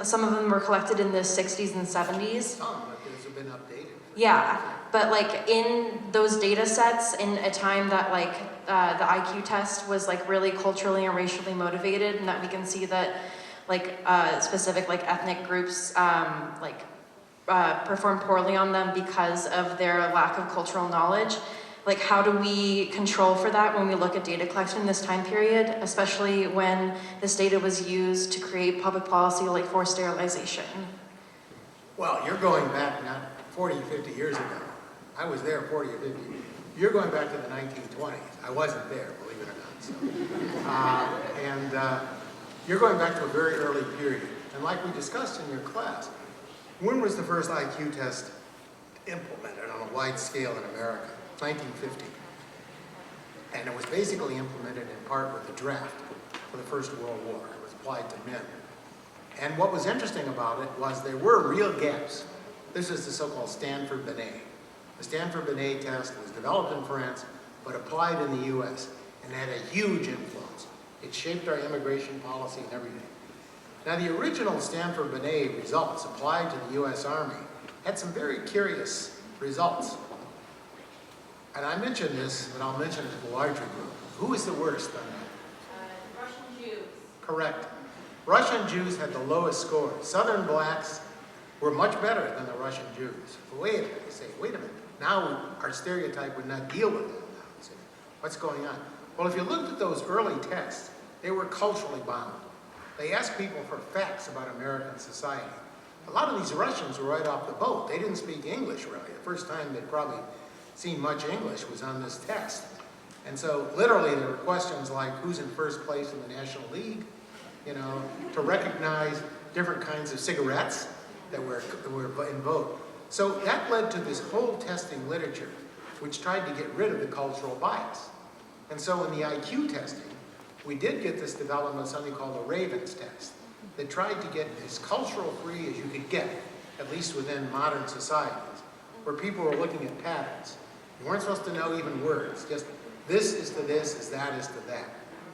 some of them were collected in the 60s and 70s. Oh, but those have been updated. Yeah, but like in those data sets in a time that like the IQ test was like really culturally and racially motivated, and that we can see that like specific like ethnic groups perform poorly on them because of their lack of cultural knowledge. Like, how do we control for that when we look at data collection in this time period, especially when this data was used to create public policy like forced sterilization? Well, you're going back not 40, 50 years ago. I was there 40 or 50. You're going back to the 1920s. I wasn't there, believe it or not. So, you're going back to a very early period. And like we discussed in your class, when was the first IQ test implemented on a wide scale in America? 1950. And it was basically implemented in part with the draft for the First World War. It was applied to men. And what was interesting about it was there were real gaps. This is the so-called Stanford-Binet. The Stanford-Binet test was developed in France, but applied in the US, and had a huge influence. It shaped our immigration policy and everything. Now, the original Stanford-Binet results applied to the US Army had some very curious results. And I mentioned this, but I'll mention it to the larger group. Who is the worst on that? Russian Jews. Correct. Russian Jews had the lowest scores. Southern blacks were much better than the Russian Jews. But wait a minute, you say, wait a minute. Now our stereotype would not deal with them now. You say, what's going on? Well, if you looked at those early tests, they were culturally bound. They asked people for facts about American society. A lot of these Russians were right off the boat. They didn't speak English really. The first time they'd probably seen much English was on this test. And so literally there were questions like who's in first place in the National League, you know, to recognize different kinds of cigarettes that were in vogue. So that led to this whole testing literature which tried to get rid of the cultural bias. And so in the IQ testing, we did get this development of something called the Ravens test that tried to get as cultural free as you could get, at least within modern societies, where people were looking at patterns. You weren't supposed to know even words, just this is to this, is that is to that.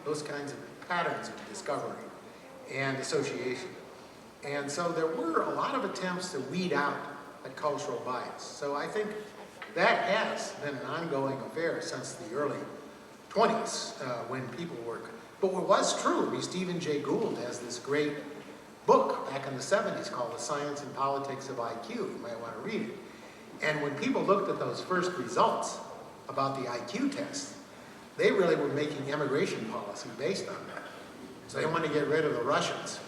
Those kinds of patterns of discovery and association. And so there were a lot of attempts to weed out that cultural bias. So I think that has been an ongoing affair since the early 20s when people were. But what was true, I mean, Stephen Jay Gould has this great book back in the 70s called The Science and Politics of IQ. You might want to read it. And when people looked at those first results about the IQ test, they really were making immigration policy based on that. So they want to get rid of the Russians.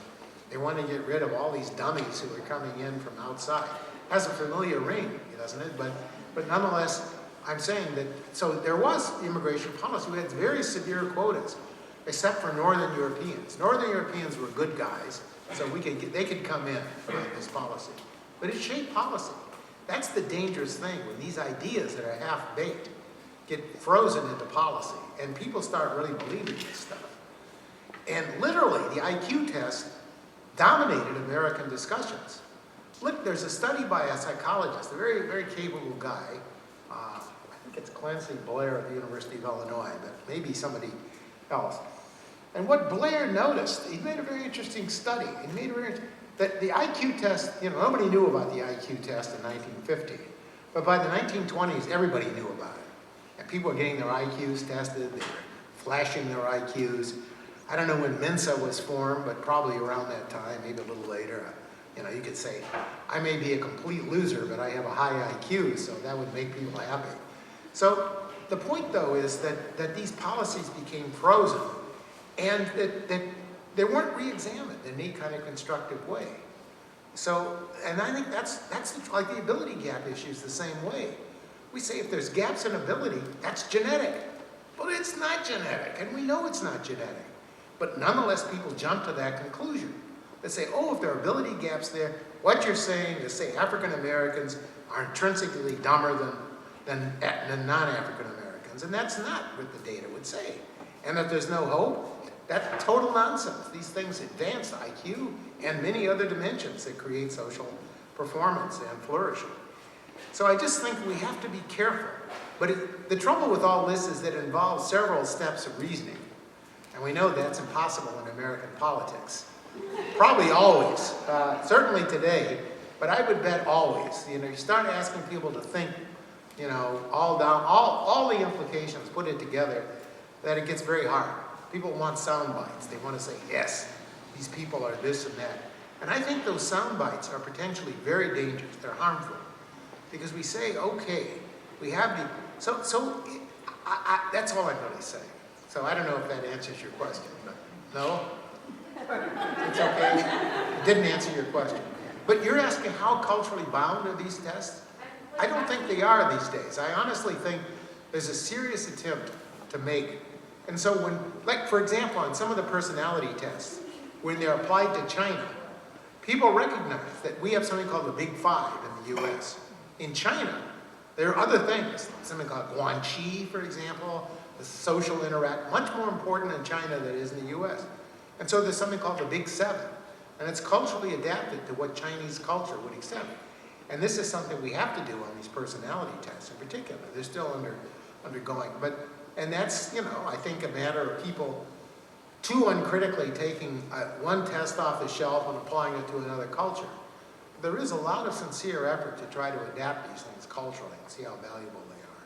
They want to get rid of all these dummies who are coming in from outside. Has a familiar ring, doesn't it? But nonetheless, I'm saying that, so there was immigration policy. We had very severe quotas, except for Northern Europeans. Northern Europeans were good guys, so they could come in by this policy. But it shaped policy. That's the dangerous thing, when these ideas that are half-baked get frozen into policy, and people start really believing this stuff. And literally, the IQ test dominated American discussions. Look, there's a study by a psychologist, a very, very capable guy. I think it's Clancy Blair at the University of Illinois, but maybe somebody else. And what Blair noticed, he made a very interesting study. He made that the IQ test, nobody knew about the IQ test in 1950. But by the 1920s, everybody knew about it. And people were getting their IQs tested, they were flashing their IQs. I don't know when Mensa was formed, but probably around that time, maybe a little later. You could say, I may be a complete loser, but I have a high IQ, so that would make people happy. So the point, though, is that these policies became frozen, and that they weren't re-examined in any kind of constructive way. So, and I think that's like the ability gap issue is the same way. We say if there's gaps in ability, that's genetic. But it's not genetic, and we know it's not genetic. But nonetheless, people jump to that conclusion. They say, oh, if there are ability gaps there, what you're saying is, say, African Americans are intrinsically dumber than non-African Americans. And that's not what the data would say. And that there's no hope, that's total nonsense. These things advance IQ and many other dimensions that create social performance and flourishing. So I just think we have to be careful. But the trouble with all this is that it involves several steps of reasoning. And we know that's impossible in American politics. Probably always, certainly today, but I would bet always. You start asking people to think, all the implications, put it together, that it gets very hard. People want sound bites. They want to say, yes, these people are this and that. And I think those sound bites are potentially very dangerous. They're harmful. Because we say, okay, we have the, that's all I'm really saying. So I don't know if that answers your question, but no? It's okay. It didn't answer your question. But you're asking how culturally bound are these tests? I don't think they are these days. I honestly think there's a serious attempt to make. And so when, like for example, on some of the personality tests, when they're applied to China, people recognize that we have something called the Big Five in the US. In China, there are other things, something called Guanxi, for example, the social interact, much more important in China than it is in the US. And so there's something called the Big Seven, and it's culturally adapted to what Chinese culture would accept. And this is something we have to do on these personality tests in particular. They're still undergoing, and that's, I think a matter of people too uncritically taking one test off the shelf and applying it to another culture. There is a lot of sincere effort to try to adapt these things culturally and see how valuable they are.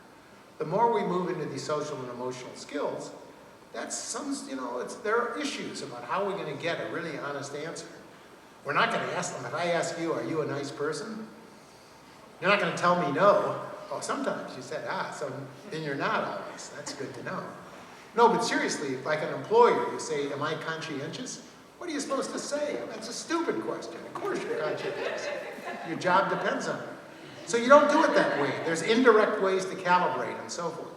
The more we move into these social and emotional skills, there are issues about how we're going to get a really honest answer. We're not going to ask them, if I ask you, are you a nice person? You're not going to tell me no. Oh, sometimes you said, so then you're not always. That's good to know. No, but seriously, like an employer, you say, am I conscientious? What are you supposed to say? That's a stupid question. Of course you're conscientious. Your job depends on it. So you don't do it that way. There's indirect ways to calibrate and so forth.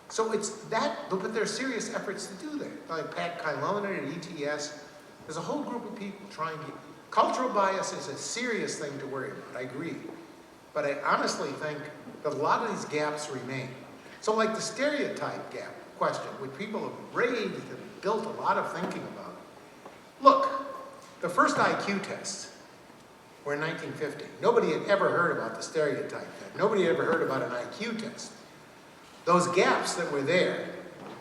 So it's that, but there are serious efforts to do that. Like Pat Kylonen at ETS, there's a whole group of people trying to. Cultural bias is a serious thing to worry about, I agree. But I honestly think that a lot of these gaps remain. So like the stereotype gap question, which people have raved and built a lot of thinking about it. Look, the first IQ tests were in 1950. Nobody had ever heard about the stereotype then. Nobody had ever heard about an IQ test. Those gaps that were there,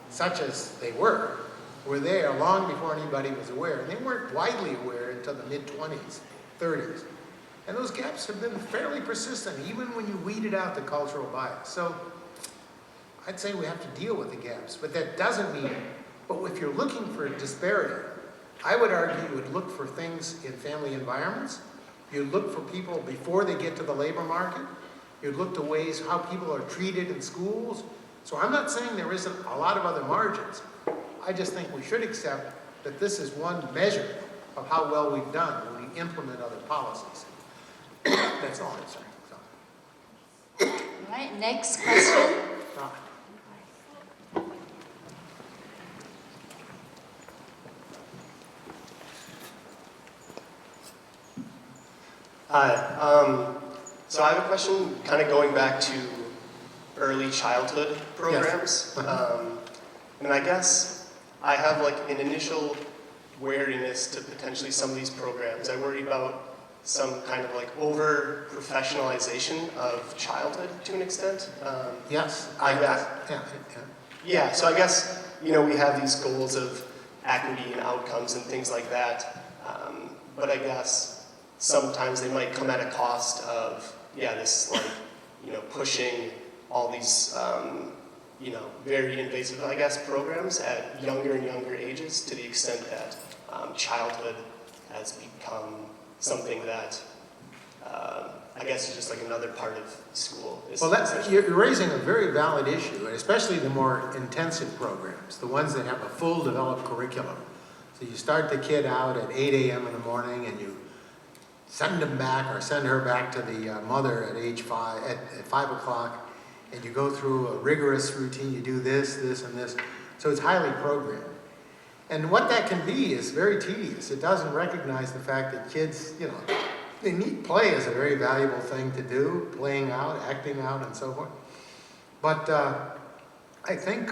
such as they were there long before anybody was aware. And they weren't widely aware until the mid-20s, 30s. And those gaps have been fairly persistent, even when you weeded out the cultural bias. So I'd say we have to deal with the gaps, but that doesn't mean, but if you're looking for disparity, I would argue you would look for things in family environments. You'd look for people before they get to the labor market. You'd look to ways how people are treated in schools. So I'm not saying there isn't a lot of other margins. I just think we should accept that this is one measure of how well we've done when we implement other policies. That's all I'm saying. So. All right, next question. Hi. So I have a question kind of going back to early childhood programs. Yes. And I guess I have like an initial wariness to potentially some of these programs. I worry about some kind of like over professionalization of childhood to an extent. Yes. Yeah, so I guess, you know, we have these goals of equity and outcomes and things like that. But I guess sometimes they might come at a cost of, this like, pushing all these, very invasive, I guess, programs at younger and younger ages to the extent that childhood has become something that I guess is just like another part of school. Well, you're raising a very valid issue, and especially the more intensive programs, the ones that have a full developed curriculum. So you start the kid out at 8 a.m. in the morning and you send him back or send her back to the mother at age 5, at 5 o'clock, and you go through a rigorous routine. You do this, this, and this. So it's highly programmed. And what that can be is very tedious. It doesn't recognize the fact that kids, they need play as a very valuable thing to do, playing out, acting out, and so forth. But I think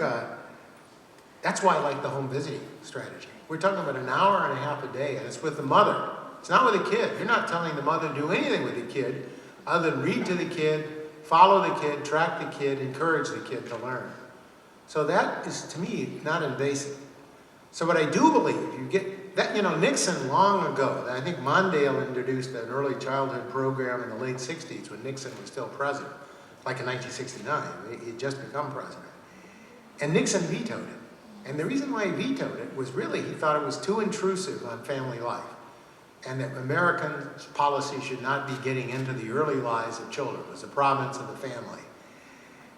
that's why I like the home visiting strategy. We're talking about an hour and a half a day, and it's with the mother. It's not with the kid. You're not telling the mother to do anything with the kid other than read to the kid, follow the kid, track the kid, encourage the kid to learn. So that is, to me, not invasive. So what I do believe, you get that, Nixon long ago, I think Mondale introduced an early childhood program in the late 60s when Nixon was still president, like in 1969. He had just become president. And Nixon vetoed it. And the reason why he vetoed it was really he thought it was too intrusive on family life, and that American policy should not be getting into the early lives of children. It was a province of the family.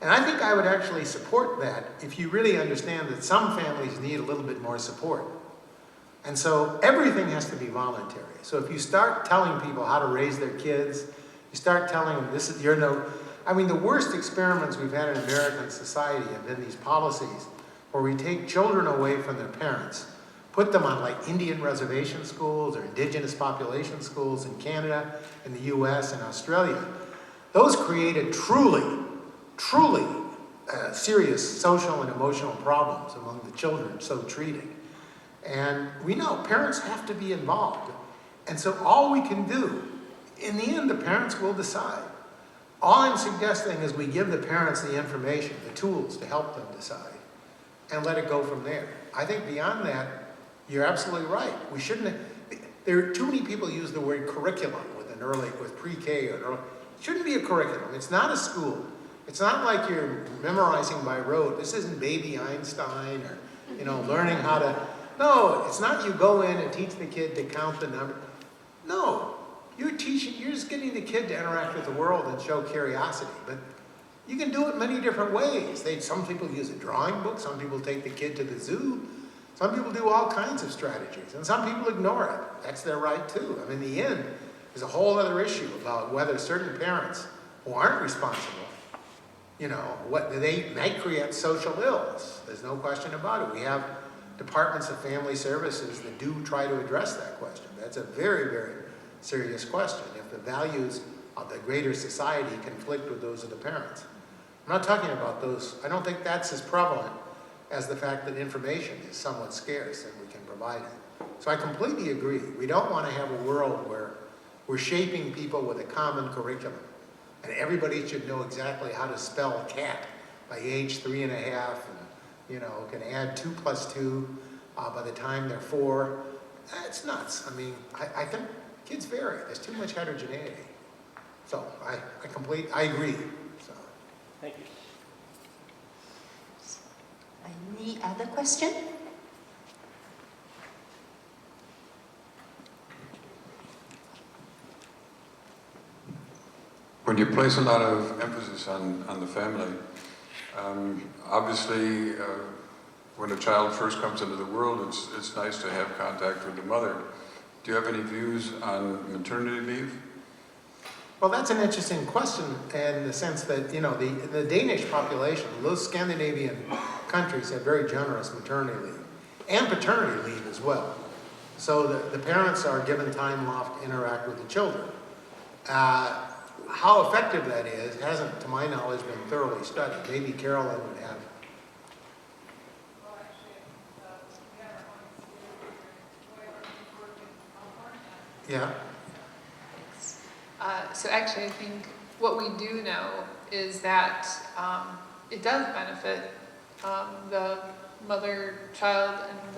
And I think I would actually support that if you really understand that some families need a little bit more support. And so everything has to be voluntary. So if you start telling people how to raise their kids, you start telling them this is your note. I mean, the worst experiments we've had in American society have been these policies where we take children away from their parents, put them on like Indian reservation schools or indigenous population schools in Canada, in the US, and Australia. Those created truly serious social and emotional problems among the children so treated. And we know parents have to be involved. And so all we can do, in the end, the parents will decide. All I'm suggesting is we give the parents the information, the tools to help them decide, and let it go from there. I think beyond that, you're absolutely right. We shouldn't, there are too many people use the word curriculum with pre-K or early. It shouldn't be a curriculum. It's not a school. It's not like you're memorizing by rote. This isn't baby Einstein or, learning how to, no, it's not you go in and teach the kid to count the number. No, you're just getting the kid to interact with the world and show curiosity. But you can do it many different ways. Some people use a drawing book. Some people take the kid to the zoo. Some people do all kinds of strategies. And some people ignore it. That's their right too. I mean, in the end, there's a whole other issue about whether certain parents who aren't responsible, they might create social ills. There's no question about it. We have departments of family services that do try to address that question. That's a very, very serious question if the values of the greater society conflict with those of the parents. I'm not talking about those. I don't think that's as prevalent as the fact that information is somewhat scarce and we can provide it. So I completely agree. We don't want to have a world where we're shaping people with a common curriculum and everybody should know exactly how to spell cat by age 3.5 and, you know, can add 2 + 2 by the time they're 4. It's nuts. I mean, I think kids vary. There's too much heterogeneity. So I agree. So. Thank you. Any other question? When you place a lot of emphasis on the family, obviously when a child first comes into the world, it's nice to have contact with the mother. Do you have any views on maternity leave? Well, that's an interesting question in the sense that, you know, the Danish population, those Scandinavian countries have very generous maternity leave and paternity leave as well. So the parents are given time off to interact with the children. How effective that is hasn't, to my knowledge, been thoroughly studied. Maybe Carolyn would have. Yeah. So actually, I think what we do know is that it does benefit the mother, child, and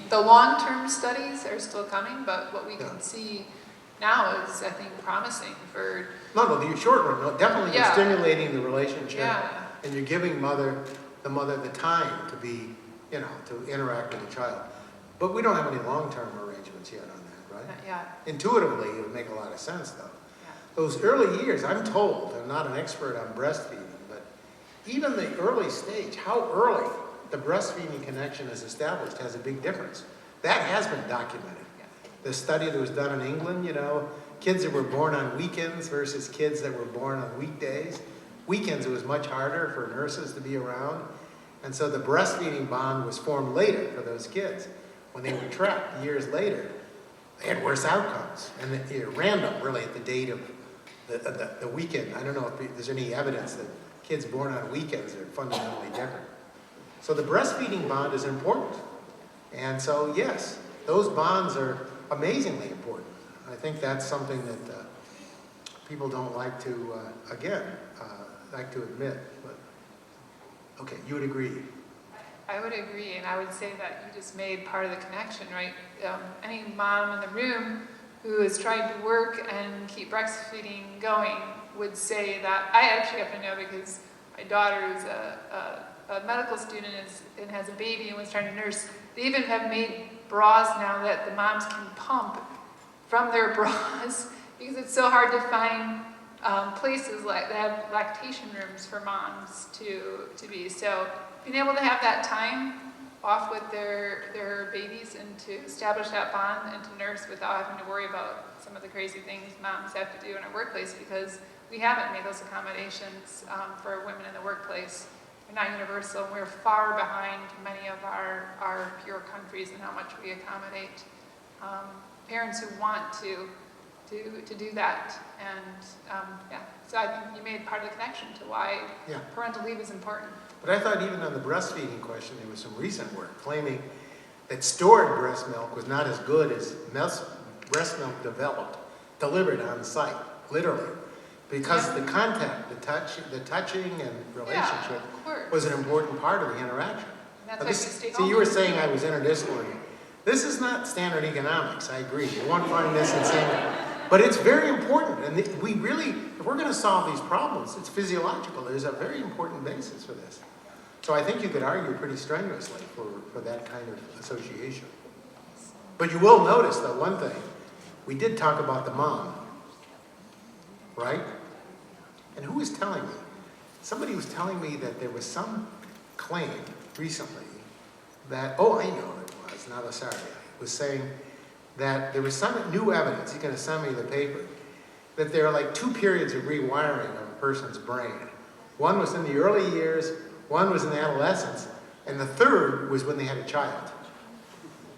the long-term studies are still coming, but what we can see now is, I think, promising for... No, the short run, no, definitely you're Yeah. stimulating the relationship. Yeah. And you're giving the mother the time to be, you know, to interact with the child. But we don't have any long-term arrangements yet on that, right? Not yet. Intuitively, it would make a lot of sense, though. Yeah. Those early years, I'm told, I'm not an expert on breastfeeding, but even the early stage, how early the breastfeeding connection is established has a big difference. That has been documented. Yeah. The study that was done in England, you know, kids that were born on weekends versus kids that were born on weekdays. Weekends, it was much harder for nurses to be around. And so the breastfeeding bond was formed later for those kids. When they were trapped years later, they had worse outcomes. And random, really, at the date of the weekend. I don't know if there's any evidence that kids born on weekends are fundamentally different. So the breastfeeding bond is important. And so, yes, those bonds are amazingly important. I think that's something that people don't like to, like to admit. But okay, you would agree. I would agree, and I would say that you just made part of the connection, right? Any mom in the room who has tried to work and keep breastfeeding going would say that. I actually happen to know because my daughter is a medical student and has a baby and was trying to nurse. They even have made bras now that the moms can pump from their bras because it's so hard to find places that have lactation rooms for moms to be. So being able to have that time off with their babies and to establish that bond and to nurse without having to worry about some of the crazy things moms have to do in our workplace because we haven't made those accommodations for women in the workplace. They're not universal. We're far behind many of our peer countries in how much we accommodate parents who want to do that. And so I think you made part of the connection to why parental leave is important. But I thought even on the breastfeeding question, there was some recent work claiming that stored breast milk was not as good as breast milk delivered on site, literally. Because the contact, the touching and relationship was an important part of the interaction. And that's why we stay so you were saying I was interdisciplinary. This is not standard economics, I agree. You won't find this in standard. But it's very important, and if we're going to solve these problems, it's physiological. There's a very important basis for this. So I think you could argue pretty strenuously for that kind of association. But you will notice, though, one thing. We did talk about the mom, right? And who was telling me? Somebody was telling me that there was some claim recently that, I know it was, Navasaria, was saying that there was some new evidence, he's going to send me the paper, that there are like 2 periods of rewiring of a person's brain. One was in the early years, one was in adolescence, and the third was when they had a child.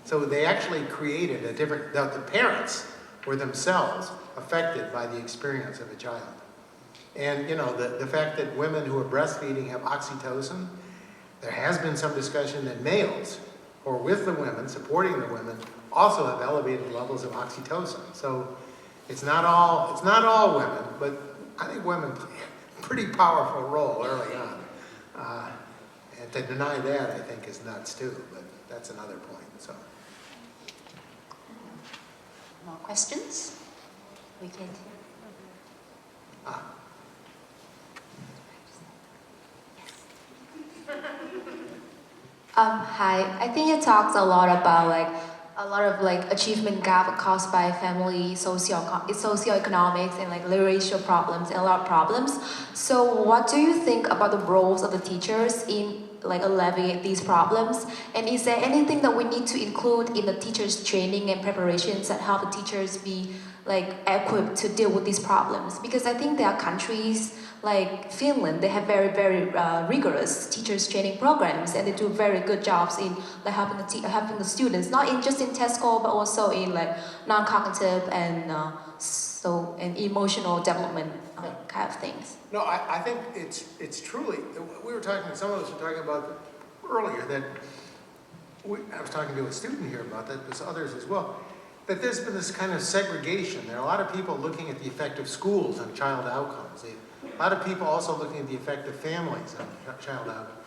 So they actually created a different, the parents were themselves affected by the experience of a child. And you know, the fact that women who are breastfeeding have oxytocin, there has been some discussion that males, or with the women, supporting the women, also have elevated levels of oxytocin. So it's not all women, but I think women play a pretty powerful role early on. And to deny that, I think, is nuts too, but that's another point. So. More questions? We can. Hi, I think you talked a lot about achievement gap caused by family, socioeconomics and like racial problems and a lot of problems. So what do you think about the roles of the teachers in like alleviate these problems? And is there anything that we need to include in the teachers' training and preparations that help the teachers be like equipped to deal with these problems? Because I think there are countries like Finland, they have very, very rigorous teachers training programs, and they do very good jobs in like helping the students, not in just in test score, but also in like non-cognitive and emotional development kind of things. No, I think it's truly, we were talking, some of us were talking about earlier that, I was talking to a student here about that, there's others as well, that there's been this kind of segregation. There are a lot of people looking at the effect of schools on child outcomes. A lot of people also looking at the effect of families on child outcomes.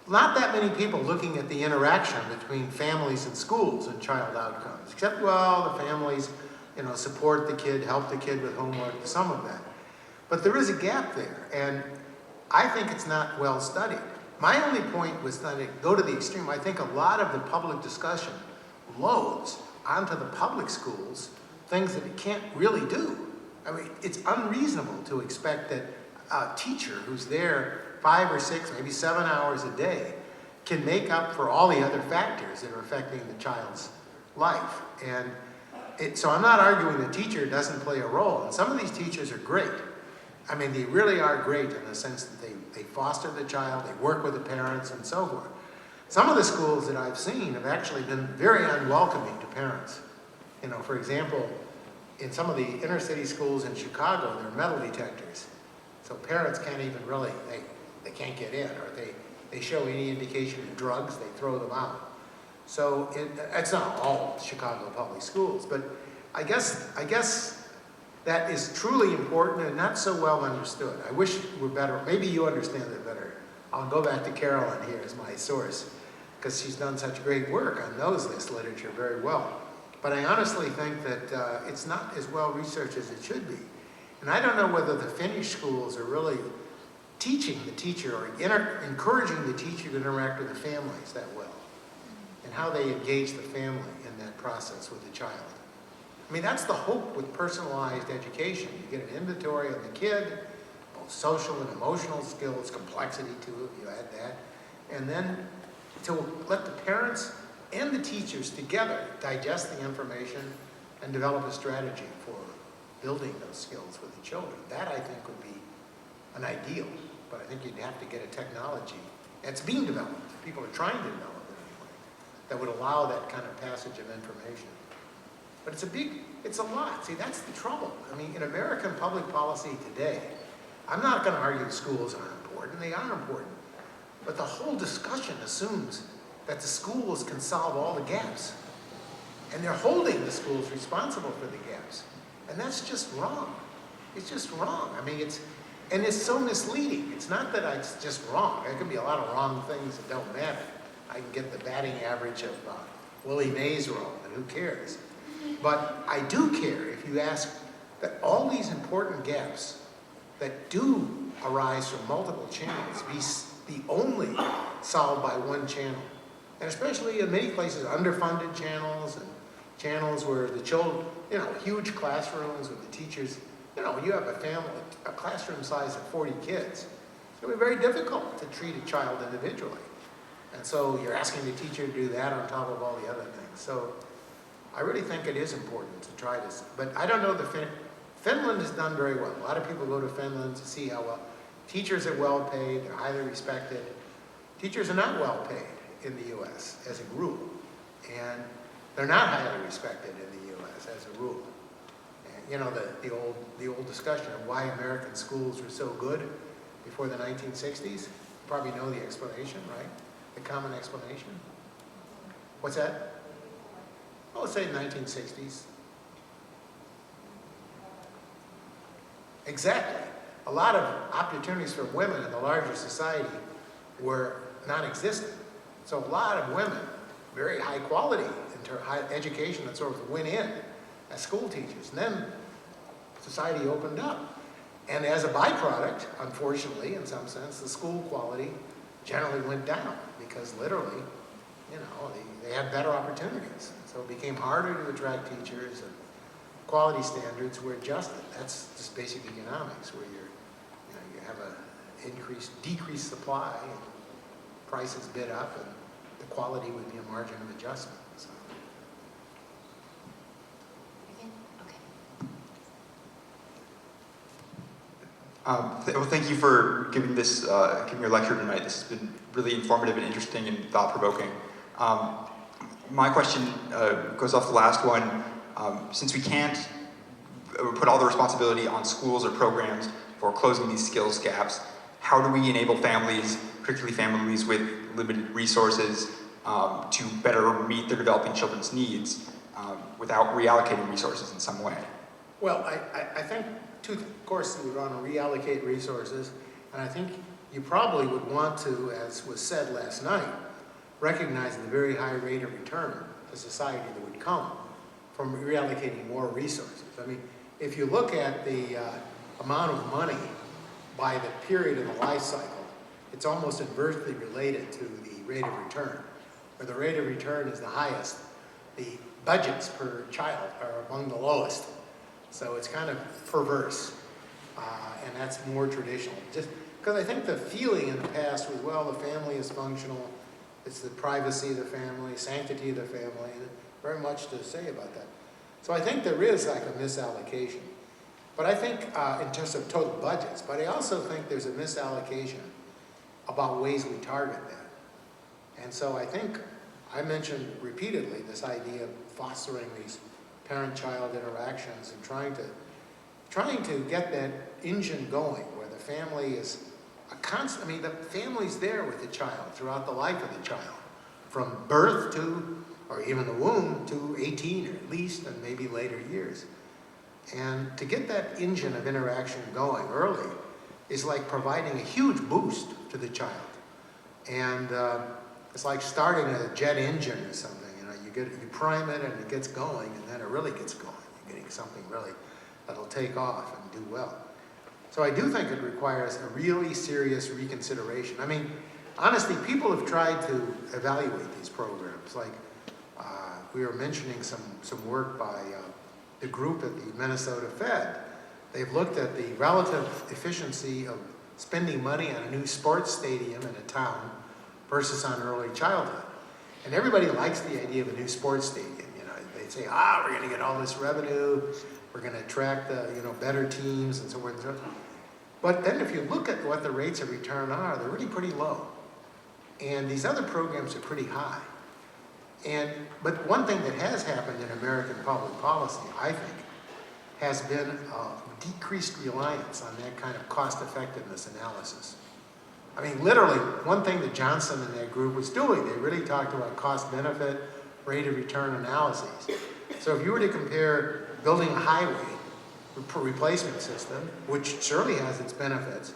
Not that many people looking at the interaction between families and schools and child outcomes, except, well, the families, support the kid, help the kid with homework, some of that. But there is a gap there, and I think it's not well studied. My only point was not to go to the extreme. I think a lot of the public discussion loads onto the public schools things that it can't really do. I mean, it's unreasonable to expect that a teacher who's there 5 or 6, maybe 7 hours a day can make up for all the other factors that are affecting the child's life. And so I'm not arguing the teacher doesn't play a role. And some of these teachers are great. I mean, they really are great in the sense that they foster the child, they work with the parents, and so forth. Some of the schools that I've seen have actually been very unwelcoming to parents. For example, in some of the inner city schools in Chicago, there are metal detectors. So parents can't even really, they can't get in, or they show any indication of drugs, they throw them out. So it's not all Chicago public schools, but I guess that is truly important and not so well understood. I wish it were better. Maybe you understand it better. I'll go back to Carolyn here as my source, because she's done such great work on knows this literature very well. But I honestly think that it's not as well researched as it should be. And I don't know whether the Finnish schools are really teaching the teacher or encouraging the teacher to interact with the families that well, and how they engage the family in that process with the child. I mean, that's the hope with personalized education. You get an inventory on the kid, both social and emotional skills, complexity to it, you add that, and then to let the parents and the teachers together digest the information and develop a strategy for building those skills with the children. That, I think, would be an ideal, but I think you'd have to get a technology. It's being developed. People are trying to develop it anyway, that would allow that kind of passage of information. But it's a lot. See, that's the trouble. I mean, in American public policy today, I'm not going to argue schools aren't important. They are important. But the whole discussion assumes that the schools can solve all the gaps. And they're holding the schools responsible for the gaps. And that's just wrong. It's just wrong. I mean, it's so misleading. It's not that it's just wrong. There can be a lot of wrong things that don't matter. I can get the batting average of Willie Mays wrong, and who cares? But I do care if you ask that all these important gaps that do arise from multiple channels be only solved by one channel. And especially in many places, underfunded channels and channels where the children, huge classrooms with the teachers, you have a classroom size of 40 kids. It's going to be very difficult to treat a child individually. And so you're asking the teacher to do that on top of all the other things. So I really think it is important to try this. But I don't know Finland has done very well. A lot of people go to Finland to see how well. Teachers are well paid, they're highly respected. Teachers are not well paid in the U.S. as a rule. And they're not highly respected in the U.S. as a rule. And the old discussion of why American schools were so good before the 1960s, probably know the explanation, right? The common explanation. What's that? Oh, let's say 1960s. Exactly. A lot of opportunities for women in the larger society were non-existent. So a lot of women, very high quality, high education and sort of went in as school teachers. And then society opened up. And as a byproduct, unfortunately, in some sense, the school quality generally went down because literally, you know, they had better opportunities. So it became harder to attract teachers and quality standards were adjusted. That's just basic economics where you have a decreased supply and prices bid up and the quality would be a margin of adjustment. So. Well, thank you for giving this, giving your lecture tonight. This has been really informative and interesting and thought-provoking. My question goes off the last one. Since we can't put all the responsibility on schools or programs for closing these skills gaps, how do we enable families, particularly families with limited resources, to better meet their developing children's needs without reallocating resources in some way? Well, I think, of course, you would want to reallocate resources, and I think you probably would want to, as was said last night, recognize the very high rate of return to society that would come from reallocating more resources. I mean, if you look at the amount of money by the period of the life cycle, it's almost inversely related to the rate of return. Where the rate of return is the highest, the budgets per child are among the lowest. So it's kind of perverse, and that's more traditional. Just because I think the feeling in the past was, well, the family is functional, it's the privacy of the family, sanctity of the family, and very much to say about that. So I think there is like a misallocation. But I think in terms of total budgets, but I also think there's a misallocation about ways we target that. And so I think I mentioned repeatedly this idea of fostering these parent-child interactions and trying to get that engine going where the family is a constant, I mean, the family's there with the child throughout the life of the child, from birth to, or even the womb, to 18 or at least, and maybe later years. And to get that engine of interaction going early is like providing a huge boost to the child. And it's like starting a jet engine or something. You prime it and it gets going, and then it really gets going. You're getting something really that'll take off and do well. So I do think it requires a really serious reconsideration. I mean, honestly, people have tried to evaluate these programs. Like we were mentioning some work by the group at the Minnesota Fed. They've looked at the relative efficiency of spending money on a new sports stadium in a town versus on early childhood. And everybody likes the idea of a new sports stadium. You know, they say, we're going to get all this revenue, we're going to attract better teams and so forth and so on. But then if you look at what the rates of return are, they're really pretty low. And these other programs are pretty high. But one thing that has happened in American public policy, I think, has been a decreased reliance on that kind of cost-effectiveness analysis. I mean, literally, one thing that Johnson and that group was doing, they really talked about cost-benefit, rate of return analyses. So if you were to compare building a highway replacement system, which certainly has its benefits,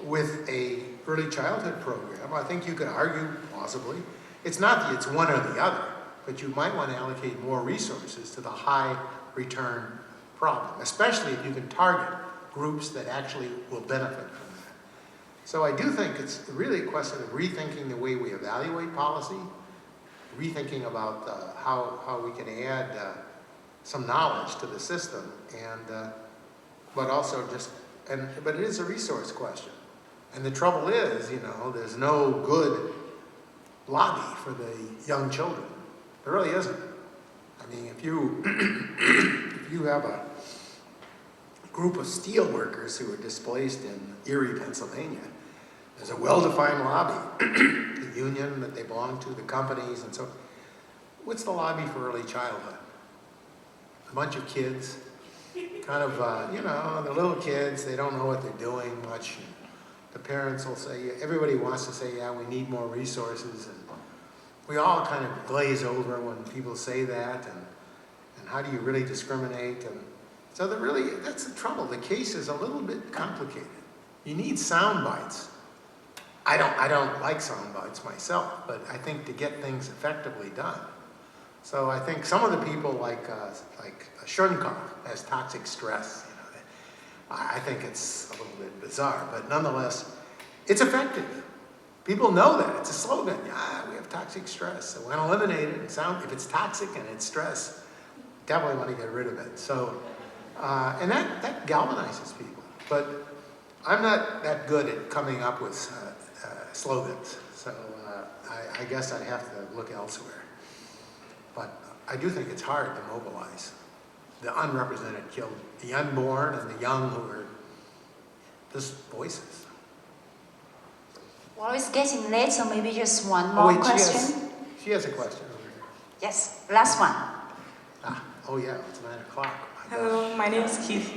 with a early childhood program, I think you could argue, plausibly, it's not that it's one or the other, but you might want to allocate more resources to the high return problem, especially if you can target groups that actually will benefit from that. So I do think it's really a question of rethinking the way we evaluate policy, rethinking about how we can add some knowledge to the system, but also but it is a resource question. And the trouble is, there's no good lobby for the young children. There really isn't. I mean, if you have a group of steel workers who are displaced in Erie, Pennsylvania, there's a well-defined lobby, the union that they belong to, the companies, and so. What's the lobby for early childhood? A bunch of kids, kind of, the little kids, they don't know what they're doing much. the parents will say, everybody wants to say, yeah, we need more resources, and we all kind of glaze over when people say that, and how do you really discriminate? And so that's the trouble. The case is a little bit complicated. You need sound bites. I don't like sound bites myself, but I think to get things effectively done. So I think some of the people like Schultz has toxic stress. I think it's a little bit bizarre, but nonetheless, it's effective. People know that. It's a slogan. Yeah, we have toxic stress, so we're going to eliminate it. If it's toxic and it's stress, definitely want to get rid of it. So, and that galvanizes people. But I'm not that good at coming up with slogans, so I guess I'd have to look elsewhere. But I do think it's hard to mobilize the unrepresented children, the unborn and the young who are just voices. Well, it's getting late, so maybe just one more question. She has a question over here. Yes, last one. Oh yeah, it's 9 o'clock. Hello, my name is Keith.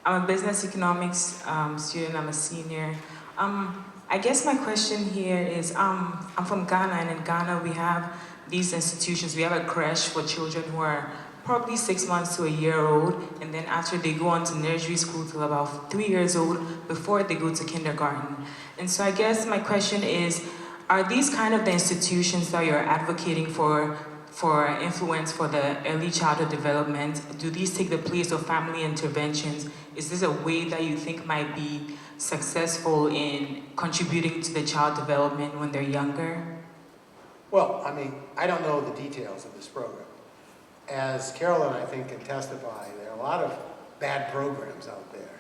I'm a business economics student. I'm a senior. I guess my question here is, I'm from Ghana, and in Ghana we have these institutions. We have a creche for children who are probably 6 months to a year old, and then after they go on to nursery school till about 3 years old before they go to kindergarten. And so I guess my question is, are these kind of the institutions that you're advocating for influence for the early childhood development? Do these take the place of family interventions? Is this a way that you think might be successful in contributing to the child development when they're younger? Well, I mean, I don't know the details of this program. As Carolyn, I think, can testify, there are a lot of bad programs out there.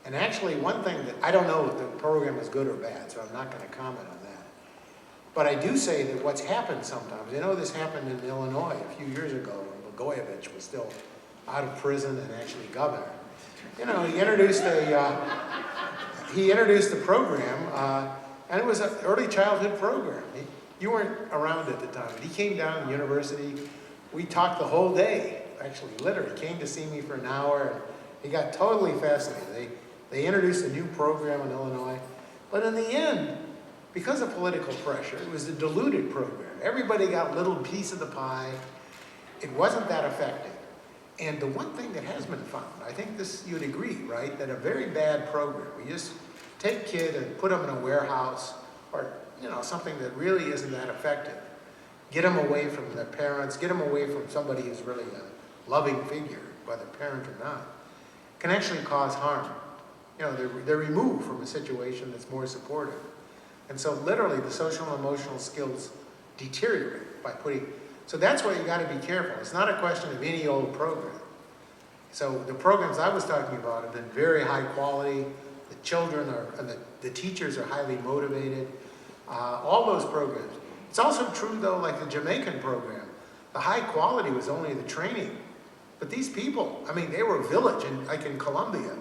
And actually, one thing that, I don't know if the program is good or bad, so I'm not going to comment on that. But I do say that what's happened sometimes, this happened in Illinois a few years ago when Blagojevich was still out of prison and actually governor. He introduced the program, and it was an early childhood program. You weren't around at the time, but he came down to the university. We talked the whole day, actually, literally. He came to see me for an hour, and he got totally fascinated. They introduced a new program in Illinois, but in the end, because of political pressure, it was a diluted program. Everybody got a little piece of the pie. It wasn't that effective. And the one thing that has been found, I think this you'd agree, right, that a very bad program, we just take a kid and put them in a warehouse or, something that really isn't that effective. Get them away from their parents, get them away from somebody who's really a loving figure, whether parent or not, can actually cause harm. They're removed from a situation that's more supportive. And so literally the social and emotional skills deteriorate by so that's why you got to be careful. It's not a question of any old program. So the programs I was talking about have been very high quality. The children and the teachers are highly motivated. All those programs. It's also true though, like the Jamaican program, the high quality was only the training. But these people, they were a village, like in Colombia,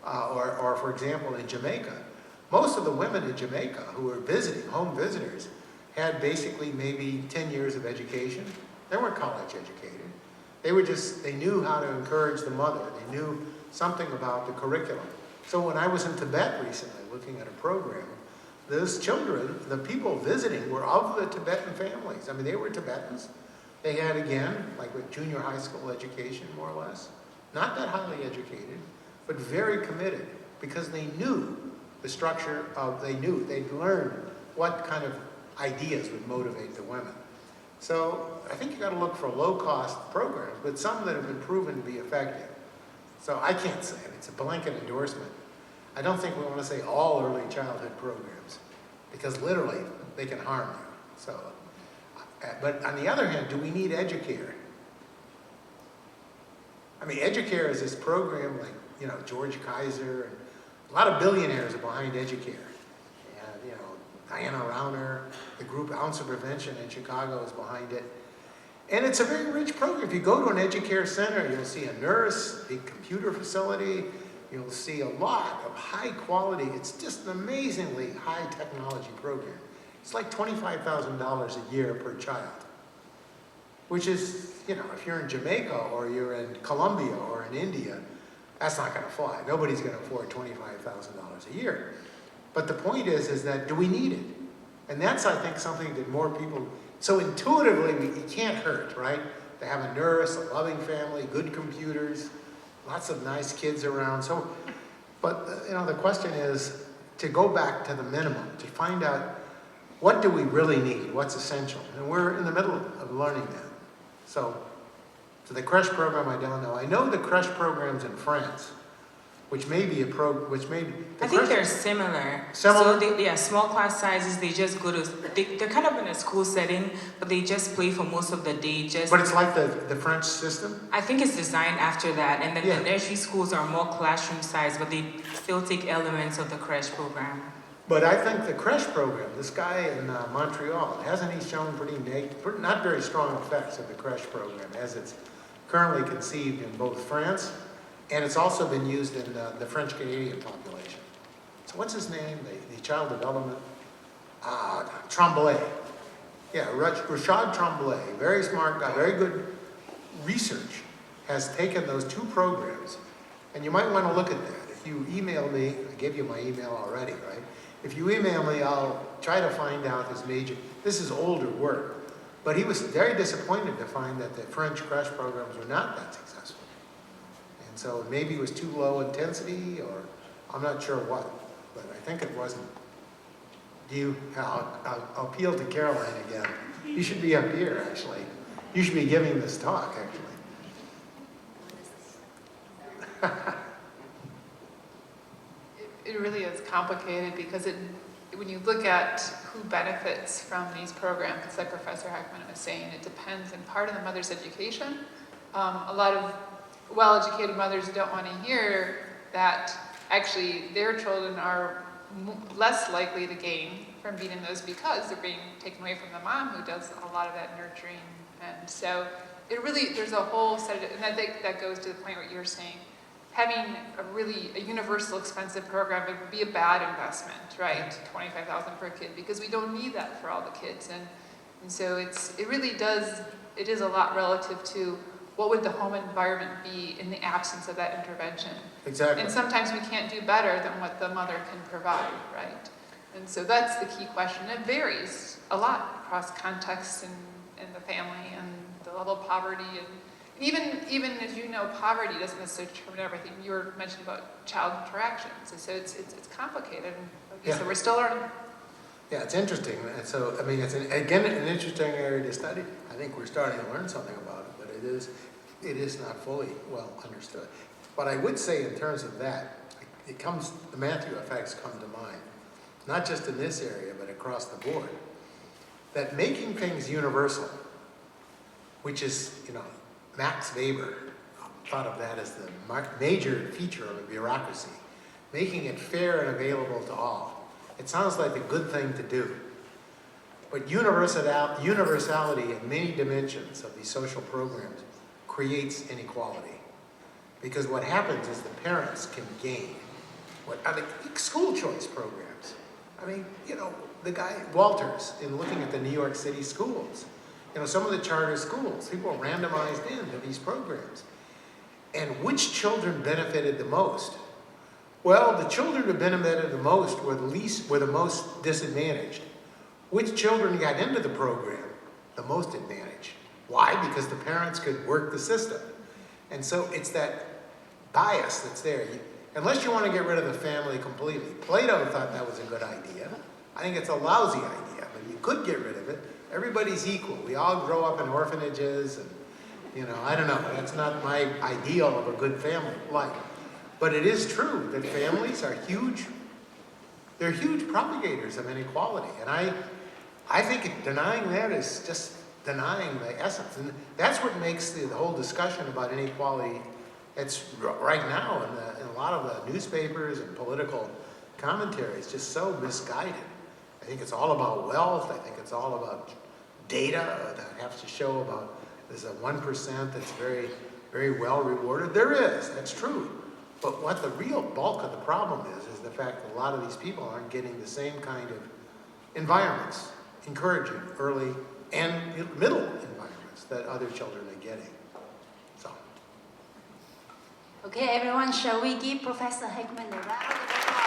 or for example in Jamaica. Most of the women in Jamaica who were visiting, home visitors, had basically maybe 10 years of education. They weren't college educated. They knew how to encourage the mother. They knew something about the curriculum. So when I was in Tibet recently looking at a program, those children, the people visiting, were of the Tibetan families. They were Tibetans. They had, again, like with junior high school education, more or less, not that highly educated, but very committed because they knew the structure they'd learned what kind of ideas would motivate the women. So I think you got to look for low-cost programs, but some that have been proven to be effective. So I can't say it. It's a blanket endorsement. I don't think we want to say all early childhood programs because literally they can harm you. So, but on the other hand, do we need Educare? Educare is this program like, George Kaiser, and a lot of billionaires are behind Educare. And, Diana Rauner, the group Ounce of Prevention in Chicago is behind it. And it's a very rich program. If you go to an Educare center, you'll see a nurse, a big computer facility, you'll see a lot of high quality, it's just an amazingly high technology program. It's like $25,000 a year per child, which is, if you're in Jamaica or you're in Colombia or in India, that's not going to fly. Nobody's going to afford $25,000 a year. But the point is that do we need it? And that's, I think, something that more people, so intuitively, it can't hurt, right? To have a nurse, a loving family, good computers, lots of nice kids around. So, but the question is to go back to the minimum, to find out what do we really need, what's essential. And we're in the middle of learning that. So the creche program, I don't know. I know the creche programs in France, which may be I think they're similar. Similar? So small class sizes, they just go to, they're kind of in a school setting, but they just play for most of the day. But it's like the French system? I think it's designed after that, and then Yeah. the nursery schools are more classroom size, but they still take elements of the creche program. But I think the creche program, this guy in Montreal, hasn't he shown not very strong effects of the creche program as it's currently conceived in both France, and it's also been used in the French Canadian population. So what's his name? The child development? Tremblay. Yeah, Rashad Tremblay, very smart guy, very good research, has taken those two programs, and you might want to look at that. If you email me, I gave you my email already, right? If you email me, I'll try to find out his major. This is older work, but he was very disappointed to find that the French creche programs were not that successful. And so maybe it was too low intensity, or I'm not sure what, but I think it wasn't. I'll appeal to Caroline again. You should be up here, actually. You should be giving this talk, actually. It really is complicated because when you look at who benefits from these programs, it's like Professor Heckman was saying, it depends in part on the mother's education. A lot of well-educated mothers don't want to hear that actually their children are less likely to gain from being in those because they're being taken away from the mom who does a lot of that nurturing. And so there's a whole set of, and I think that goes to the point what you're saying. Having a universal expensive program would be a bad investment, right? $25,000 per kid, because we don't need that for all the kids. And so it is a lot relative to what would the home environment be in the absence of that intervention. Exactly. And sometimes we can't do better than what the mother can provide, right? And so that's the key question. It varies a lot across contexts and the family and the level of poverty. And even as you know, poverty doesn't necessarily determine everything. You were mentioning about child interactions. And so it's complicated. And like you said, we're still learning. Yeah, it's interesting. And so, I mean, it's an interesting area to study. I think we're starting to learn something about it, but it is not fully well understood. But I would say in terms of that, the Matthew effects come to mind, not just in this area, but across the board, that making things universal, which is, Max Weber thought of that as the major feature of a bureaucracy, making it fair and available to all. It sounds like a good thing to do. But universality in many dimensions of these social programs creates inequality. Because what happens is the parents can gain. School choice programs. I mean, the guy, Walters, in looking at the New York City schools, some of the charter schools, people are randomized into these programs. And which children benefited the most? Well, the children who benefited the most were the most disadvantaged. Which children got into the program? The most advantaged. Why? Because the parents could work the system. And so it's that bias that's there. Unless you want to get rid of the family completely. Plato thought that was a good idea. I think it's a lousy idea, but you could get rid of it. Everybody's equal. We all grow up in orphanages, and I don't know. That's not my ideal of a good family life. But it is true that families are huge. They're huge propagators of inequality, and I think denying that is just denying the essence, and that's what makes the whole discussion about inequality. It's right now in a lot of the newspapers and political commentary. It's just so misguided. I think it's all about wealth. I think it's all about data that has to show about there's a 1% that's very, very well rewarded. There is, that's true. But what the real bulk of the problem is the fact that a lot of these people aren't getting the same kind of environments, encouraging early and middle environments that other children are getting. So. Okay, everyone, shall we give Professor Heckman a round of applause?